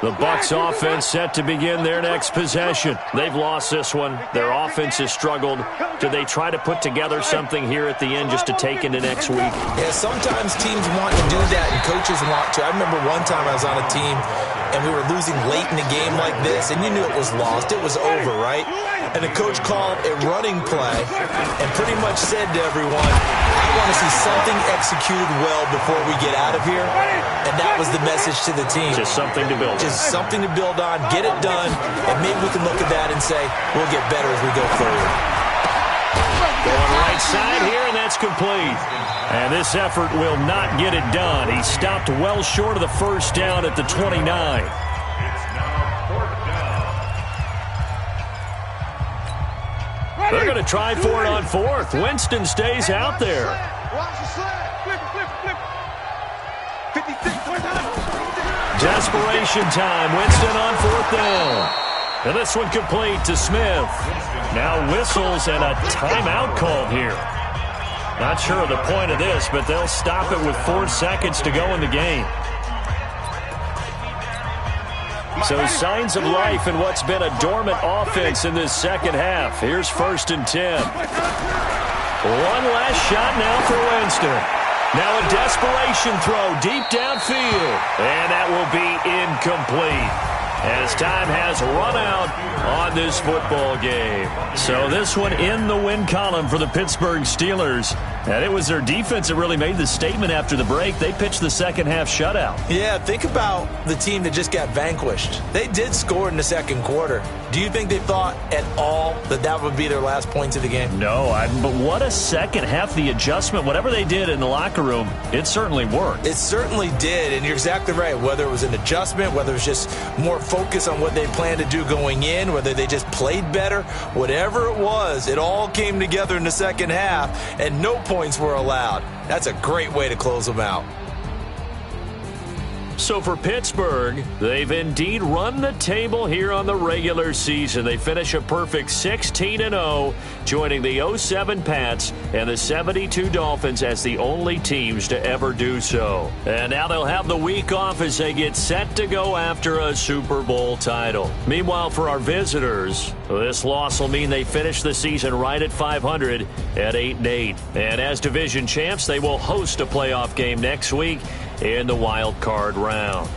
The Bucs offense set to begin their next possession. They've lost this one. Their offense has struggled. Do they try to put together something here at the end just to take into next week? Yeah, sometimes teams want to do that and coaches want to. I remember one time I was on a team and we were losing late in a game like this, and you knew it was lost. It was over, right? And the coach called a running play and pretty much said to everyone, I want to see something executed well before we get out of here. And that was the message to the team. Just something to build on. Just something to build on, get it done, and maybe we can look at that and say, we'll get better as we go forward. Going right side here, and that's complete. And this effort will not get it done. He stopped well short of the first down at the 29. It's now 4th down. They're going to try for it on 4th. Winston stays out there. Watch the slide. Flip it. 56. Desperation time. Winston on 4th down. And this one complete to Smith. Now whistles and a timeout called here. Not sure of the point of this, but they'll stop it with 4 seconds to go in the game. So signs of life in what's been a dormant offense in this second half. Here's 1st and 10. One last shot now for Winston. Now a desperation throw deep downfield. And that will be incomplete, as time has run out on this football game. So this one in the win column for the Pittsburgh Steelers. And it was their defense that really made the statement after the break. They pitched the second half shutout. Yeah, think about the team that just got vanquished. They did score in the second quarter. Do you think they thought at all that that would be their last points of the game? No, but what a second half. The adjustment, whatever they did in the locker room, it certainly worked. It certainly did, and you're exactly right. Whether it was an adjustment, whether it was just more focus on what they planned to do going in, whether they just played better, whatever it was, it all came together in the second half, and no points were allowed. That's a great way to close them out. So for Pittsburgh, they've indeed run the table here on the regular season. They finish a perfect 16-0, joining the 07 Pats and the 72 Dolphins as the only teams to ever do so. And now they'll have the week off as they get set to go after a Super Bowl title. Meanwhile, for our visitors, this loss will mean they finish the season right at 500 at 8-8. And as division champs, they will host a playoff game next week in the wild card round.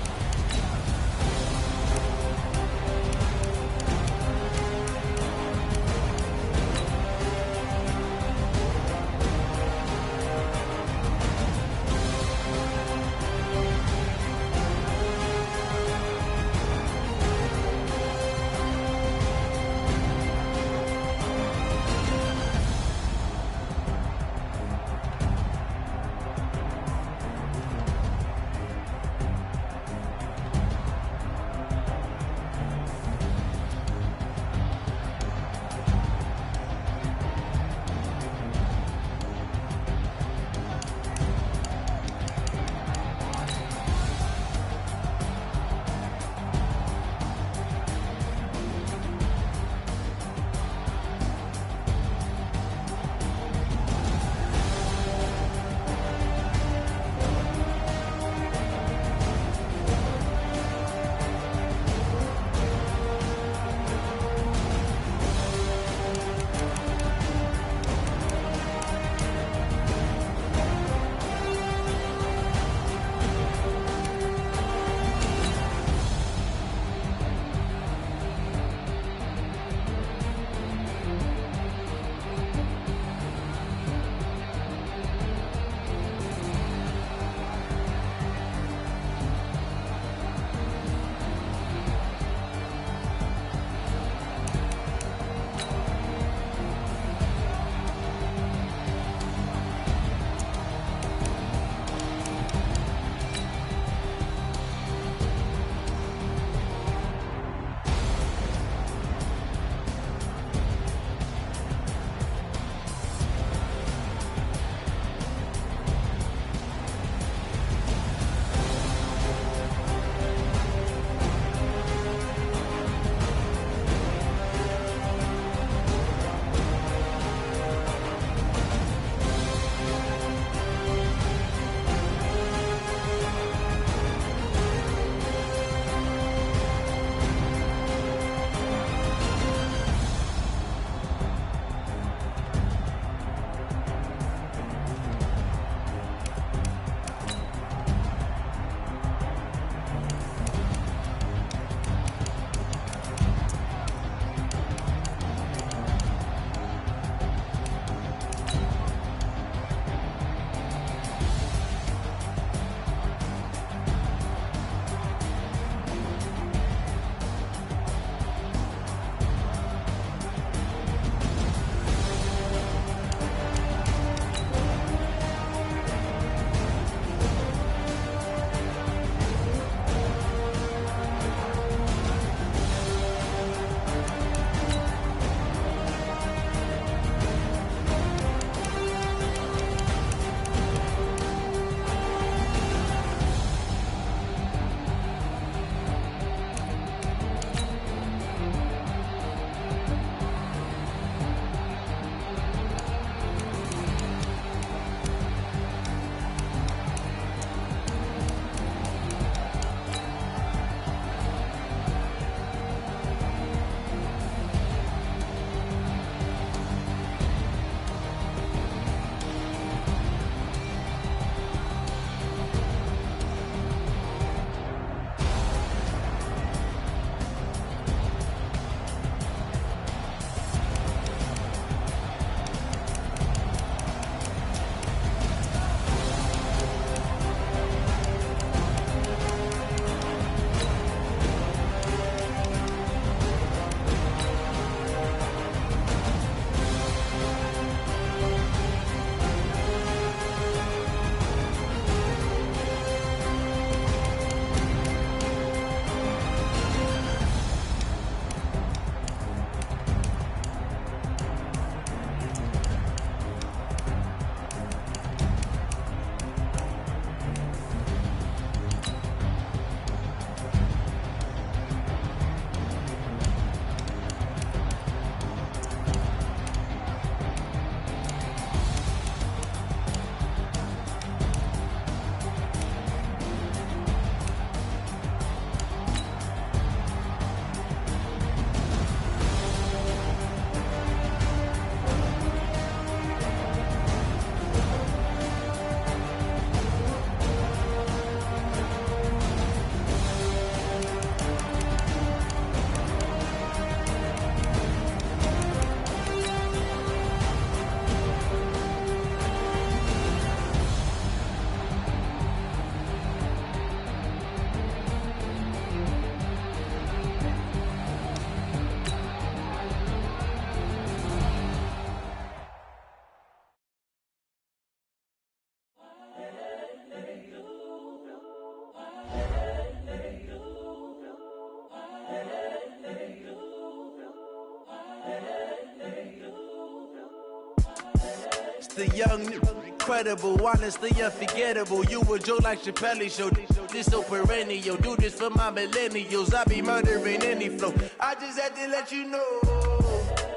The young, incredible, honestly unforgettable. You a joke like Chappelle show. This so perennial. Do this for my millennials. I be murdering any flow. I just had to let you know.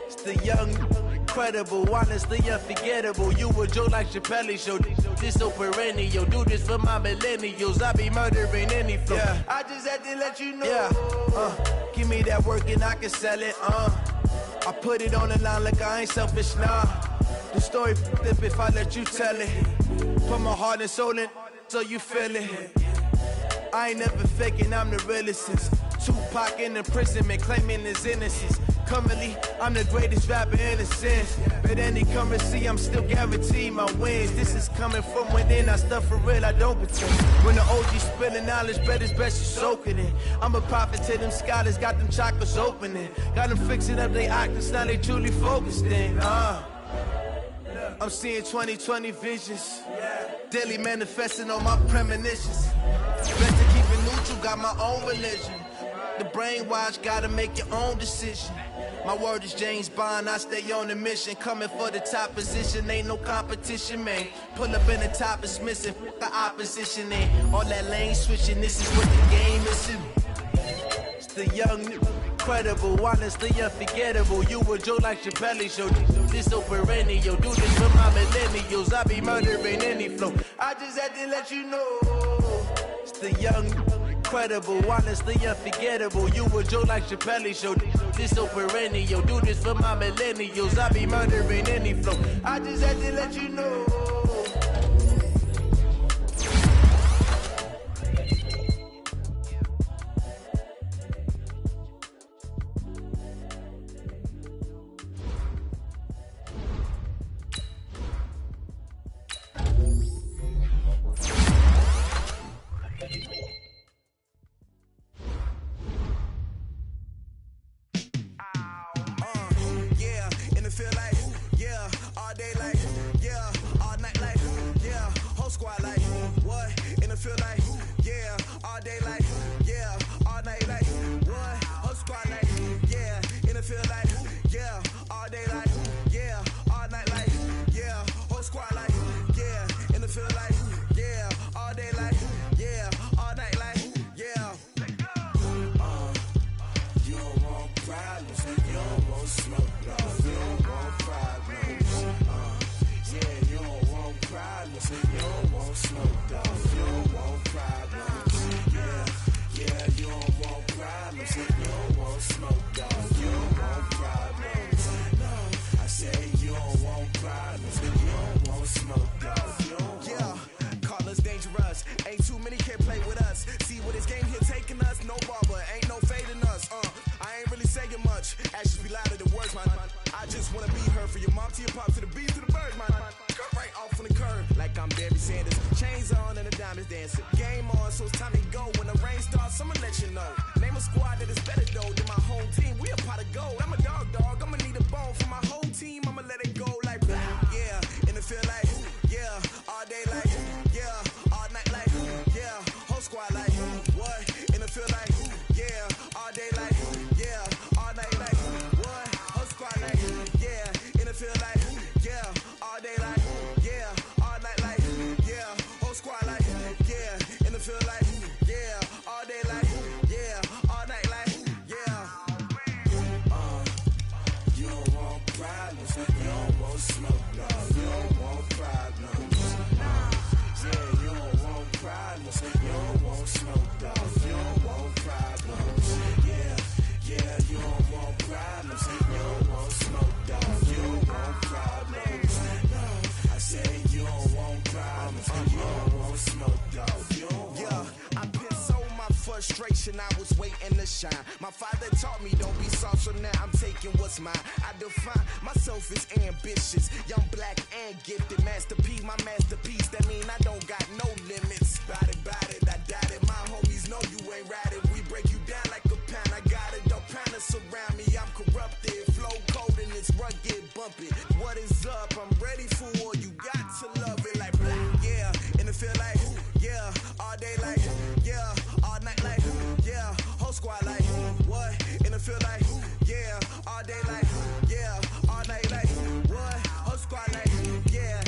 It's the young, incredible, honestly unforgettable. You a joke like Chappelle show. This so perennial. Do this for my millennials. I be murdering any flow. Yeah. I just had to let you know. Yeah. Give me that work and I can sell it. I put it on the line like I ain't selfish, nah. The story flip if I let you tell it. Put my heart and soul in so you feel it. I ain't never faking, I'm the realest since Tupac in imprisonment claiming his innocence. Currently, I'm the greatest rapper in a sense. But any currency, I'm still guaranteed my wins. This is coming from within, I stuff for real, I don't pretend. When the OG spilling knowledge, bet it's best you soak it in. I'm a prophet to them scholars, got them chakras opening. Got them fixing up they octaves, now they truly focused in. I'm seeing 2020 visions. Daily manifesting on my premonitions. Best to keep it neutral, got my own religion. The brainwash, gotta make your own decision. My word is James Bond, I stay on the mission. Coming for the top position, ain't no competition, man. Pull up in the top, it's missing, the opposition ain't. All that lane switching, this is what the game is in. It's the young, incredible, honestly unforgettable. You a joke like Chappelle show. This so perennial. Do this for my millennials. I be murdering any flow. I just had to let you know. It's the young, incredible, honestly unforgettable. You a joke like Chappelle show. This so perennial. Do this for my millennials. I be murdering any flow. I just had to let you know. I was waiting to shine. My father taught me don't be soft, so now I'm taking what's mine. I define myself as ambitious, young, black, and gifted. Masterpiece, my masterpiece. That mean I don't got no limits. Bout it, I doubt it. My homies know you ain't ratted. We break you down like a pound. I got it, don't panic surround me. I'm corrupted, flow cold and it's rugged, bumpy. What is up? I'm ready for war. You got to love it like black, yeah. And it feel like, yeah, all day like, yeah, all night like, yeah, whole squad like, what? And it feel like, yeah, all day like, yeah, all night like, what? Whole squad like, yeah,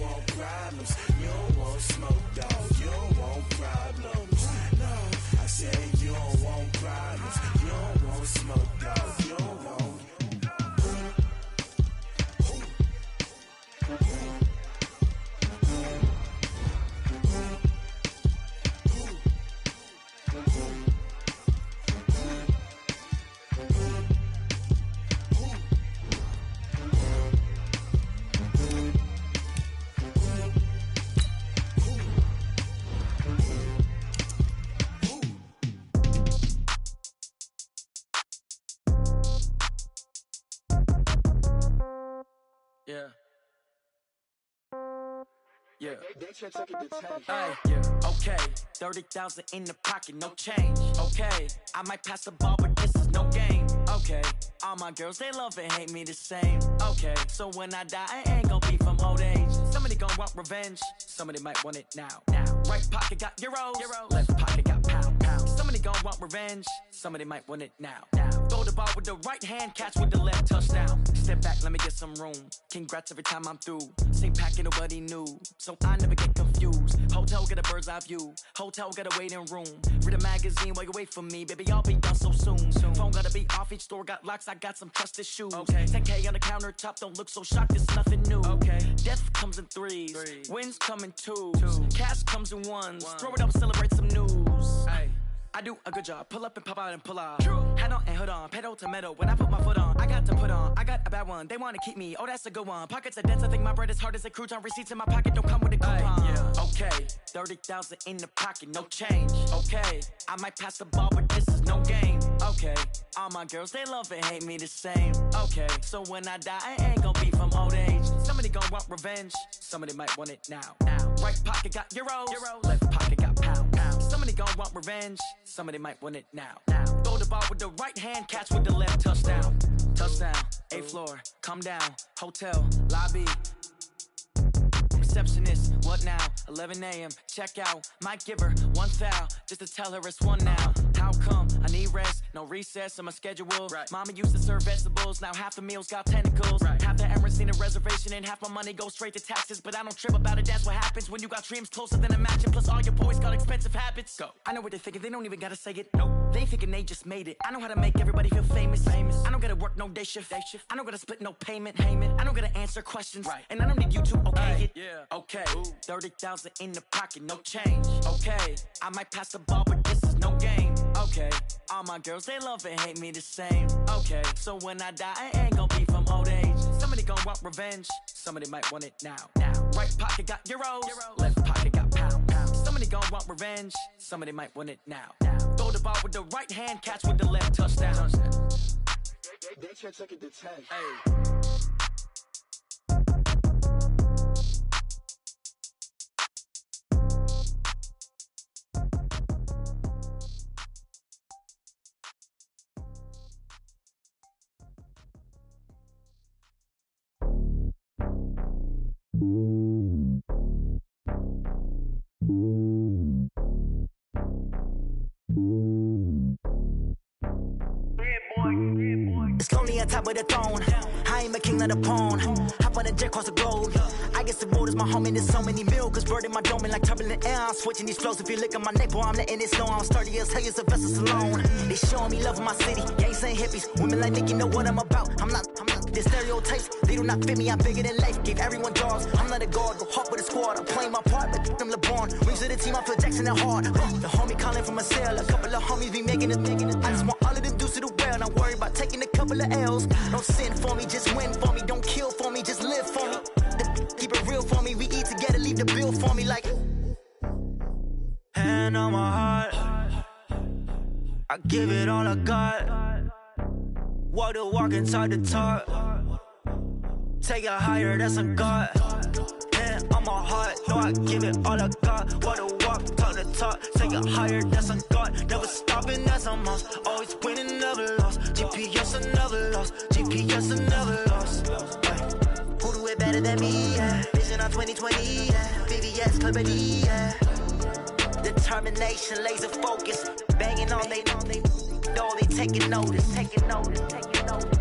want problems. You don't want smoke, dog. You don't want problems. No, I said you don't want problems. You don't want smoke, dog. You don't want. Yeah. Yeah. Hey, yeah. Okay. 30,000 in the pocket, no change. Okay. I might pass the ball, but this is no game. Okay. All my girls, they love and hate me the same. Okay. So when I die, I ain't gonna be from old age. Somebody gonna want revenge. Somebody might want it now. Right pocket got euros. Left pocket got pound. Somebody gonna want revenge. Somebody might want it now. Throw the ball with the right hand, catch with the left, touchdown. Step back, let me get some room. Congrats every time I'm through. Same packet, nobody knew, so I never get confused. Hotel get a bird's eye view. Hotel get a waiting room. Read a magazine while you wait for me, baby. I'll be done so soon. Phone gotta be off, each store got locks. I got some trusted shoes. Okay. 10K on the countertop, don't look so shocked. It's nothing new. Okay. Death comes in threes. Wins come in twos. Cash comes in ones. Throw it up, celebrate some news. Hey. I do a good job, pull up and pop out and pull out. Head on and hood on, pedal to metal. When I put my foot on, I got to put on. I got a bad one, they wanna keep me. Oh, that's a good one. Pockets are dense, I think my bread is hard as a crouton. Receipts in my pocket don't come with a coupon. Yeah. Okay, 30,000 in the pocket, no change. Okay, I might pass the ball, but this is no game. Okay, all my girls, they love and hate me the same. Okay, so when I die, I ain't gonna be from old age. Somebody gonna want revenge, somebody might want it now. Right pocket got euros. Left pocket got pound. Somebody gonna want revenge, somebody might want it now. Throw the ball with the right hand, catch with the left, touchdown. Touchdown, 8th floor, come down, hotel, lobby. Receptionist, what now? 11 a.m., check out. Might give her one foul, just to tell her it's one now. How come? I need rest, no recess in my schedule. Right. Mama used to serve vegetables, now half the meals got tentacles. Right. Half the Emirates need a reservation and half my money goes straight to taxes. But I don't trip about it, that's what happens when you got dreams closer than a match. And plus all your boys got expensive habits. Go. I know what they're thinking, they don't even gotta say it. Nope. They thinking they just made it. I know how to make everybody feel famous. I don't gotta work no day shift. I don't gotta split no payment. I don't gotta answer questions. Right. And I don't need you to okay it. Yeah. Okay. 30,000 in the pocket, no change. Okay. I might pass the ball, but this is no game. Okay. All my girls, they love and hate me the same. Okay. So when I die, I ain't gonna be from old age. Somebody gonna want revenge. Somebody might want it now. Right pocket got euros. Left pocket got pound. Somebody gonna want revenge. Somebody might want it now. Throw the ball with the right hand, catch with the left, touchdown. They can't take it to 10. Hey. It's lonely on top of the throne. I ain't a king, not a pawn. Hop on a jet across the globe. I guess the world is my home and there's so many milk. Bird in my dome and like turbulent air. I'm switching these flows. If you look at my neck, boy, I'm letting it snow. I'm sturdy as hell, as a vessel alone. They showing me love in my city. Gangs ain't hippies. Women like Nicki know what I'm about. I'm not. The stereotypes, they do not fit me. I'm bigger than life. Gave everyone dogs. I'm not a guard. Go hard with a squad. I'm playing my part, but them LeBron. Rings to the team, I feel Jackson and hard. The homie calling from a cell. A couple of homies be making it. I just want all of them dudes to do well. Not worry about taking a couple of L's. Don't sin for me, just win for me. Don't kill for me, just live for me. Keep it real for me. We eat together, leave the bill for me like. Hand on my heart, I give it all I got. Walk the walk and talk the talk. Take it higher, that's a God. Hand on my heart, no, I give it all I got. Walk the walk, talk the talk. Take it higher, that's a God. Never stopping, that's a must. Always winning, never lost. GPS, I never lost. GPS, I never lost. Who do it better than me? Yeah. Vision on 2020, yeah. VVS, Clarity, yeah. Determination, laser focus. Banging on they know they taking notice. Taking notice, taking notice.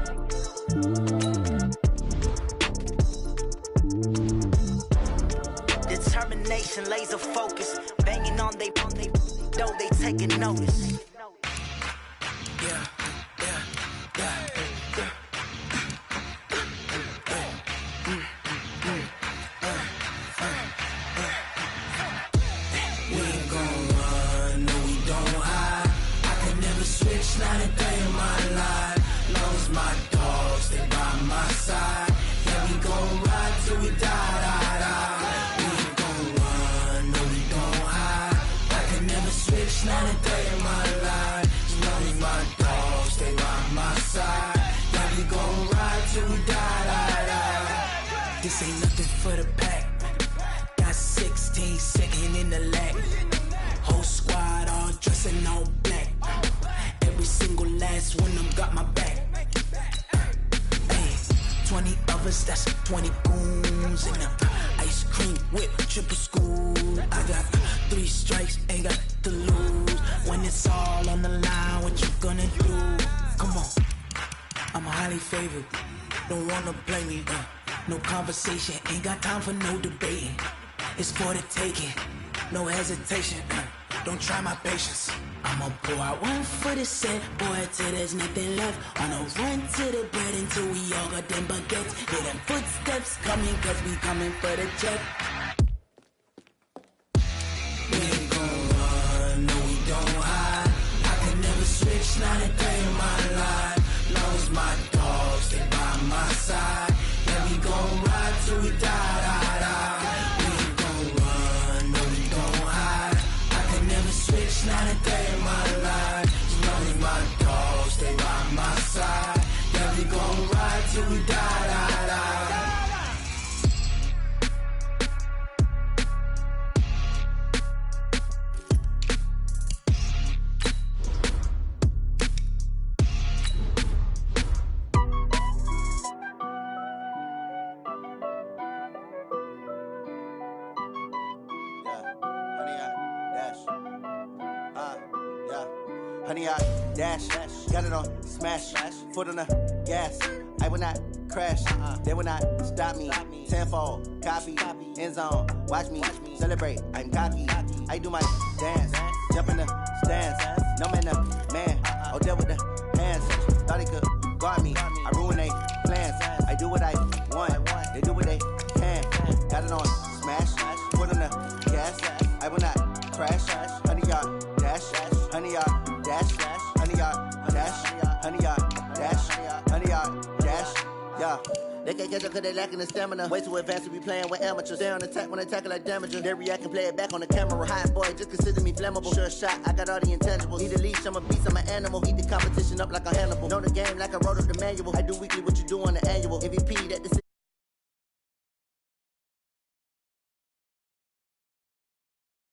determination, laser focus. Banging on they though they taking notice. Yeah. Not a day in my life. Long as my dogs, they by my side. Yeah, we gon' ride till we die. We ain't gon' run, no, we don't hide. I can never switch, not a day in my life. As long as my dogs, they by my side. Yeah, we gon' ride till we die. This ain't nothing for the pack. Got 16 sitting in the lap. Whole squad all dressing all black. Every single last one of them got my back. Hey, 20 of us, that's 20 goons. And ice cream whip, triple school. I got 3 strikes, ain't got to lose. When it's all on the line, what you gonna do? Come on, I'm highly favored. Don't wanna blame me, no conversation, ain't got time for no debating. It's for the taking, no hesitation. Don't try my patience. I'ma pour out one for the set, boy, till there's nothing left. On a run to the bread until we all got them baguettes. Hear them footsteps coming, cause we coming for the check. We ain't gon' run, no, we don't hide. I can never switch, not a day in my life. Long as my dogs, they by my side. Yeah, we gon' ride till we die. We ain't gon' run, no, we don't hide. I can never switch, not a day in my life. As long as my dogs, they by my side. Yeah, we gon' ride till we die. Honey, I dash, got it on, smash, foot on the gas. I will not crash, they will not stop me. Tenfold, copy, end zone, watch me celebrate. I'm cocky, I do my dance, jump in the stands. No man, the man, oh, deal with the hands. Thought he could guard me, I ruin they plans. I do what I want, they do what they can. Got it on, smash, foot on the gas. I will not crash, honey, y'all dash, honey, y'all dash, honey, y'all dash, honey, y'all dash, honey, y'all dash, yeah. They can't catch up cause they lacking the stamina. Way too advanced to be playing with amateurs. They on attack when they tackle like damagers. They react and play it back on the camera. Hot boy, just consider me flammable. Sure shot, I got all the intangibles. Need a leash, I'm a beast, I'm an animal. Eat the competition up like a Hannibal. Know the game like I wrote up the manual. I do weekly what you do on the annual. MVP that the